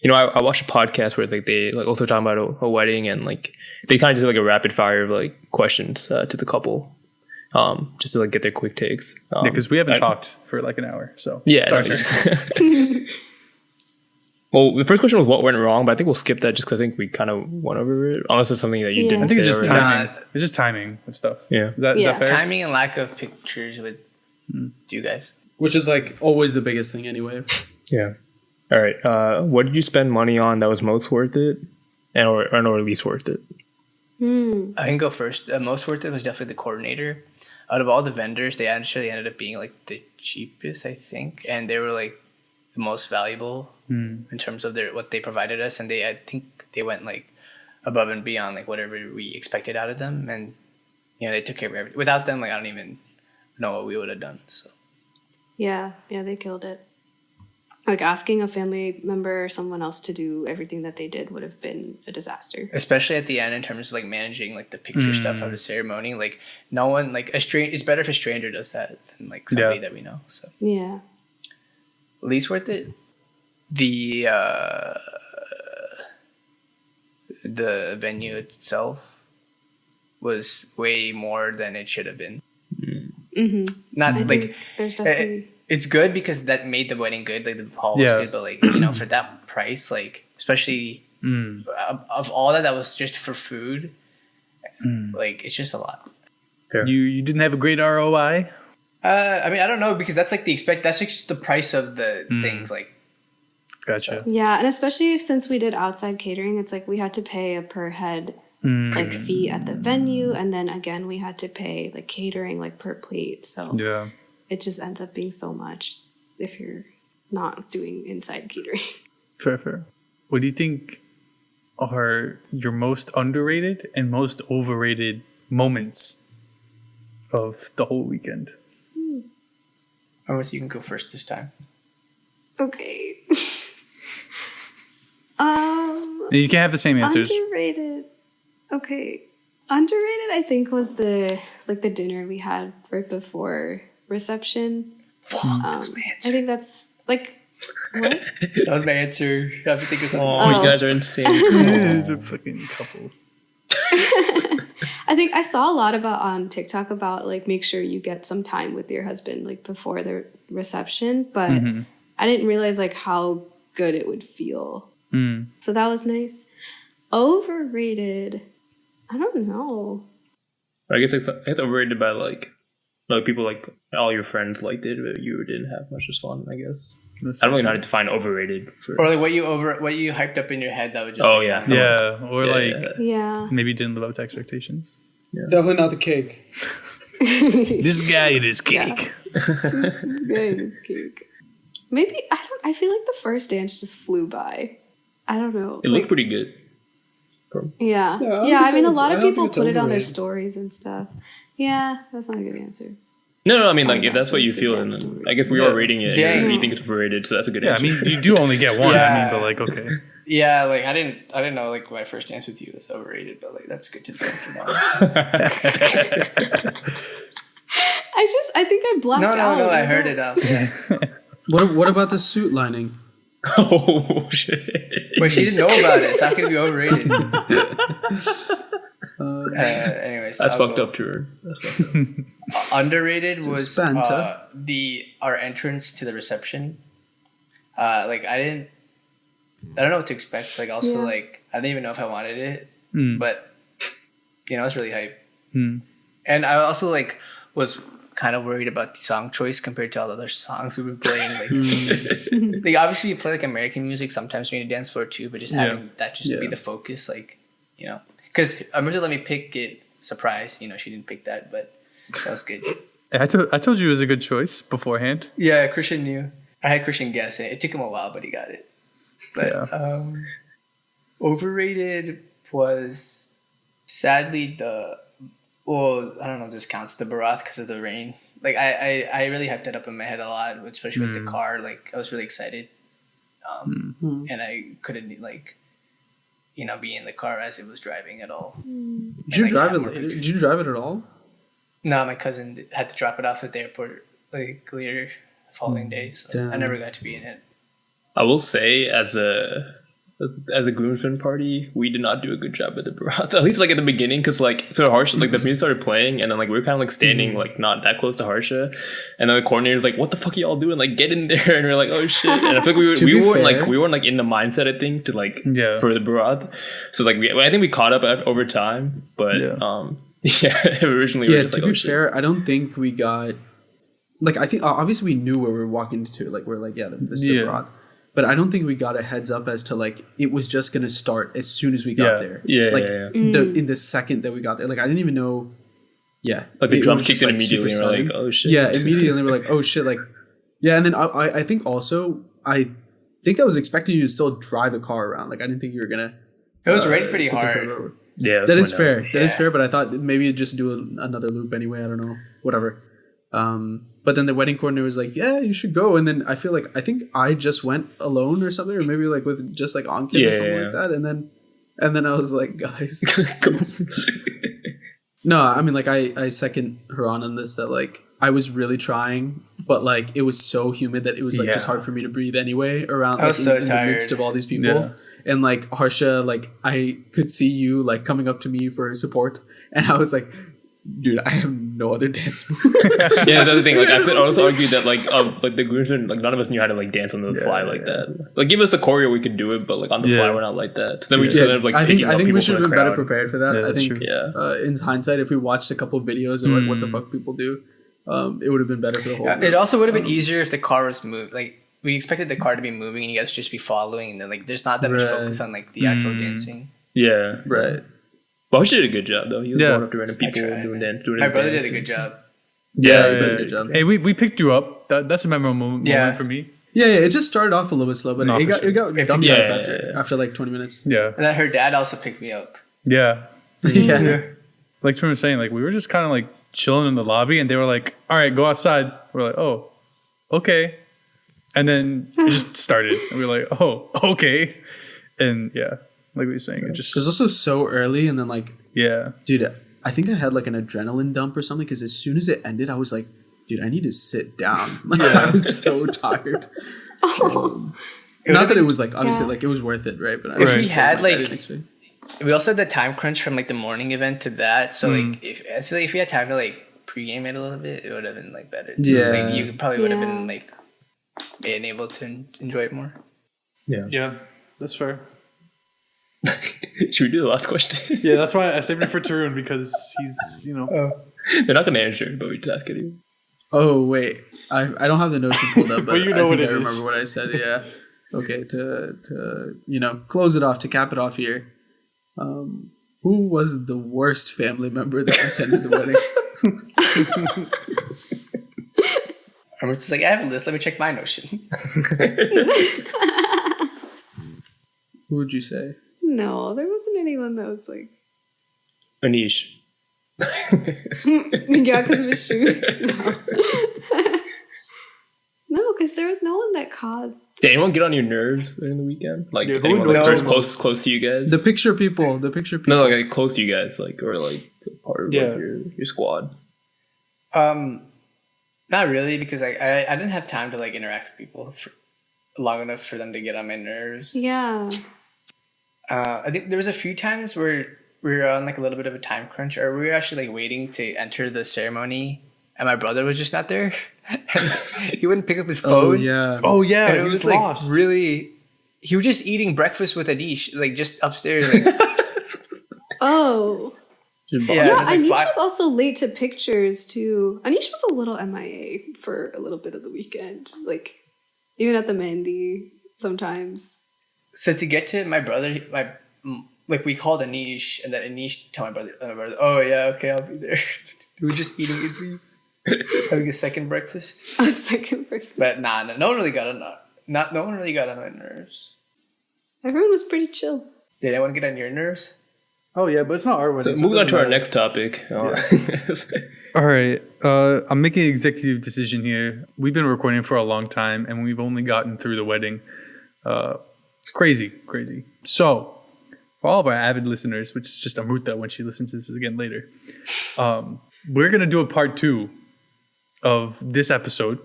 know, I watched a podcast where like they like also talking about a wedding, and like they kind of just like a rapid fire of like questions to the couple, just to like get their quick takes. Yeah, because we haven't talked for like an hour, so Yeah. it's our turn. Well, the first question was what went wrong, but I think we'll skip that just because I think we kind of went over it. Unless it's something that you Yeah. didn't I think it's say just already. timing. It's just timing of stuff. Yeah. Is that fair? timing and lack of pictures with you guys. which is like always the biggest thing anyway. Yeah. All right. What did you spend money on that was most worth it, or least worth it? I can go first. Most worth it was definitely the coordinator. Out of all the vendors, they actually ended up being like the cheapest, I think, and they were like the most valuable in terms of what they provided us, and I think they went like above and beyond like whatever we expected out of them, and you know they took care of everything. Without them, like I don't even know what we would have done. So Yeah, they killed it. Like asking a family member or someone else to do everything that they did would have been a disaster. especially at the end in terms of like managing like the picture stuff of the ceremony, like no one like it's better if a stranger does that than like somebody that we know. So Yeah. least worth it, the venue itself was way more than it should have been. Not I like think there's definitely it's good because that made the wedding good, like the hall was good, but like you know for that price, like especially of all that was just for food, like it's just a lot. You didn't have a great ROI? I mean I don't know because that's like that's like just the price of the things like. Gotcha. Yeah, and especially since we did outside catering, it's like we had to pay a per head like fee at the venue, and then again we had to pay like catering like per plate. So Yeah. it just ends up being so much if you're not doing inside catering. Fair. What do you think are your most underrated and most overrated moments of the whole weekend? You can go first this time. Okay. You can have the same answers. Underrated. Okay. Underrated, I think, was the dinner we had right before reception. I think that's like What? That was my answer. You have to think of something. Oh, Oh. you guys are insane. The fucking couple. I think I saw a lot about on TikTok about like make sure you get some time with your husband like before the reception, but I didn't realize like how good it would feel. So that was nice. Overrated. I don't know. I guess it's overrated by like people like all your friends liked it, but you didn't have much as fun. I guess I don't really know how to define overrated. Or like what you hyped up in your head that would just. Oh, like, yeah. Yeah, or like Yeah. maybe didn't live up to expectations. Definitely not the cake. This guy and his cake. Good cake. Maybe I feel like the first dance just flew by. I don't know. It looked pretty good. Yeah. Yeah, I don't Yeah, I think mean a it's- lot I of don't people think it's put it on their overrated. stories and stuff. Yeah, that's not a good answer. No, I mean like Oh, if that's what that's you a good feel, dance then story. I guess we are rating it. Dang. You think it's overrated, so that's a good Yeah, I answer. mean, you do only get one. Yeah. I mean, but like, okay. Yeah, like I didn't know like my first dance with you was overrated, but like that's good to know. You know? I think I blacked out. No, I heard it. Yeah. What about the suit lining? Oh shit! But she didn't know about it, so how can it be overrated? Anyways, That's I'll fucked go. up to her. That's fucked up. Underrated was Spanta. our entrance to the reception. Like I don't know what to expect. Like also Yeah. like I didn't even know if I wanted it, but you know, I was really hyped. And I also like was kind of worried about the song choice compared to all the other songs we've been playing. Like, like obviously you play like American music sometimes when you dance floor too, but just having that just to be Yeah. the focus, like, you know, because Amrita let me pick it. Surprise, you know, she didn't pick that, but that was good. I told you it was a good choice beforehand. Yeah, Christian knew. I had Christian guess it. It took him a while, but he got it. But overrated was sadly I don't know if this counts, the Barath because of the rain. Like I really hyped it up in my head a lot, especially with the car. Like I was really excited, and I couldn't like, you know, be in the car as it was driving at all. Did you like, drive have it more later? pictures. Did you drive it at all? No, my cousin had to drop it off at the airport like later the following day, so I Damn. never got to be in it. I will say, as a groomsmen party, we did not do a good job at the Barath. At least like at the beginning, because like so Harsha, like the music started playing, and then like we were kind of like standing like not that close to Harsha, and then the coordinator's like, "What the fuck are y'all doing? Like get in there!" And we're like, "Oh shit!" And I feel like To be fair- we weren't like in the mindset I think to like Yeah. for the Barath. So like I think we caught up over time, but originally we Yeah, were just to like, be "Oh shit." fair, I don't think we got like I think obviously we knew where we were walking into. Like we're like, yeah, this is the Yeah. broad. But I don't think we got a heads up as to like it was just gonna start as soon as we got Yeah. there. Yeah, like yeah. in the second that we got there. Like I didn't even know. Yeah, Like the it drum was kicked just, in like, immediately, super and we're like, sudden. "Oh shit!" Yeah, immediately we're like, oh shit, like yeah, and then I think also I think I was expecting you to still drive the car around. Like I didn't think you were gonna. It was raining pretty sit there hard. forever. Yeah, That is why not? fair. That is Yeah. fair. But I thought maybe you'd just do another loop anyway. I don't know. Whatever. But then the wedding coordinator was like, "Yeah, you should go." And then I think I just went alone or something, or maybe like with just like Ankit Yeah, or something yeah, like that. And then I was like, "Guys, Cool. no." I mean, like I second her on this that like I was really trying, but like it was so humid that it was like just Yeah. hard for me to breathe anyway around I was like, so in the tired. midst of all these people. Yeah. And like Harsha, like I could see you like coming up to me for support, and I was like, "Dude, I have no other dance moves." Yeah, that's the thing. Like, I could also argue that like the groomsmen, like none of us knew how to like dance on the fly like that. Like, give us a choreo, we could do it, but like on the fly, Yeah. we're not like that. So then we just Yeah, ended up like I think picking up we people should from have the been better crowd. prepared for that. Yeah, I that's think true. Yeah. in hindsight, if we watched a couple of videos of like what the fuck people do, it would have been better for the whole. It group. also would have been easier if the car was moved. Like we expected the car to be moving and you guys just be following, and then like there's not that much Right. focus on like the actual dancing. Yeah. Right. But she did a good job though. He was Yeah. going up to random people tried, doing man. dance. Doing My his brother dance did a good things. job. Yeah, he did a good job. Hey, we picked you up. That's a memorable moment Yeah. for me. Yeah, it just started off a little bit slow, but No, it for got sure. it got Yeah, dumped yeah, out yeah, after like 20 minutes. Yeah. And then her dad also picked me up. Yeah. Yeah. Like Trim was saying, like we were just kind of like chilling in the lobby, and they were like, "All right, go outside." We're like, "Oh, okay," and then it just started, and we were like, "Oh, okay," and yeah, like we were saying, it just It was also so early, and then like, yeah, dude, I think I had like an adrenaline dump or something because as soon as it ended, I was like, dude, I need to sit down. Like I was so tired. Not that it was like obviously Yeah. like it was worth it, right? But I If was we just saying, had, I like- didn't expect- We also had the time crunch from like the morning event to that. So like, I feel like if we had time to like pregame it a little bit, it would have been like better. Too. Yeah. Like you probably would have Yeah. been like being able to enjoy it more. Yeah, that's fair. Should we do the last question? Yeah, that's why I saved it for Tarun because he's, They're not gonna answer it, but we just ask it. Oh wait, I don't have the notion pulled up, but But you know I what think I it is. remember what I said. Yeah. Okay, to close it off, to cap it off here. Who was the worst family member that attended the wedding? I'm just like, I have a list. Let me check my notion. Who would you say? No, there wasn't anyone that was like, Anish. yeah, because of his shoes. No, because there was no one that caused. Did anyone get on your nerves during the weekend? Like Yeah, who anyone would like, know? close to you guys? The picture people. No, like close to you guys, like or like part of Yeah. like, your squad. Not really, because I didn't have time to like interact with people for long enough for them to get on my nerves. Yeah. I think there was a few times where we were on like a little bit of a time crunch, or we were actually like waiting to enter the ceremony, and my brother was just not there. And he wouldn't pick up his phone. Oh yeah. oh yeah, And he it was was like lost. really. He was just eating breakfast with Anish, like just upstairs. Like, Oh. yeah, Yeah, and, like, Anish five- was also late to pictures too. Anish was a little MIA for a little bit of the weekend. Like, even at the Mehndi sometimes. So to get to my brother, like we called Anish, and then Anish told my brother, "Oh yeah, okay, I'll be there." We were just eating it, having a second breakfast. A second break. But no one really got on. No one really got on my nerves. Everyone was pretty chill. Did anyone get on your nerves? Oh yeah, but it's not our So wedding. moving on to our next. next topic. All right. I'm making an executive decision here. We've been recording for a long time, and we've only gotten through the wedding. Crazy. So, for all of our avid listeners, which is just Amruta when she listens to this again later, we're going to do a part 2 of this episode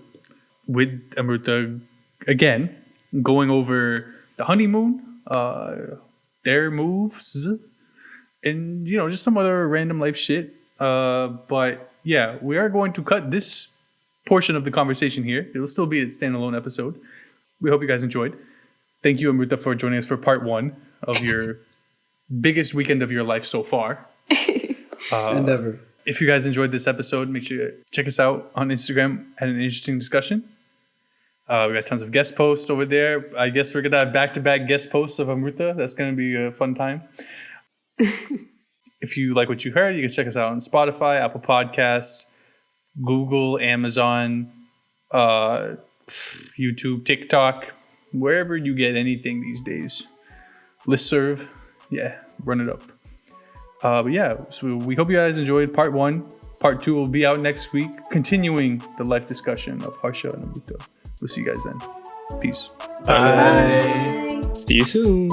with Amruta again, going over the honeymoon, their moves, and just some other random life shit. But yeah, we are going to cut this portion of the conversation here. It'll still be a standalone episode. We hope you guys enjoyed. Thank you, Amruta, for joining us for part 1 of your biggest weekend of your life so far. Endeavor. If you guys enjoyed this episode, make sure you check us out on Instagram at An Interesting Discussion. We got tons of guest posts over there. I guess we're going to have back-to-back guest posts of Amruta. That's going to be a fun time. If you like what you heard, you can check us out on Spotify, Apple Podcasts, Google, Amazon, YouTube, TikTok, wherever you get anything these days. Listserv, yeah, run it up. But yeah, so we hope you guys enjoyed part 1. Part 2 will be out next week, continuing the life discussion of Harsha and Amruta. We'll see you guys then. Peace. Bye. Bye. See you soon.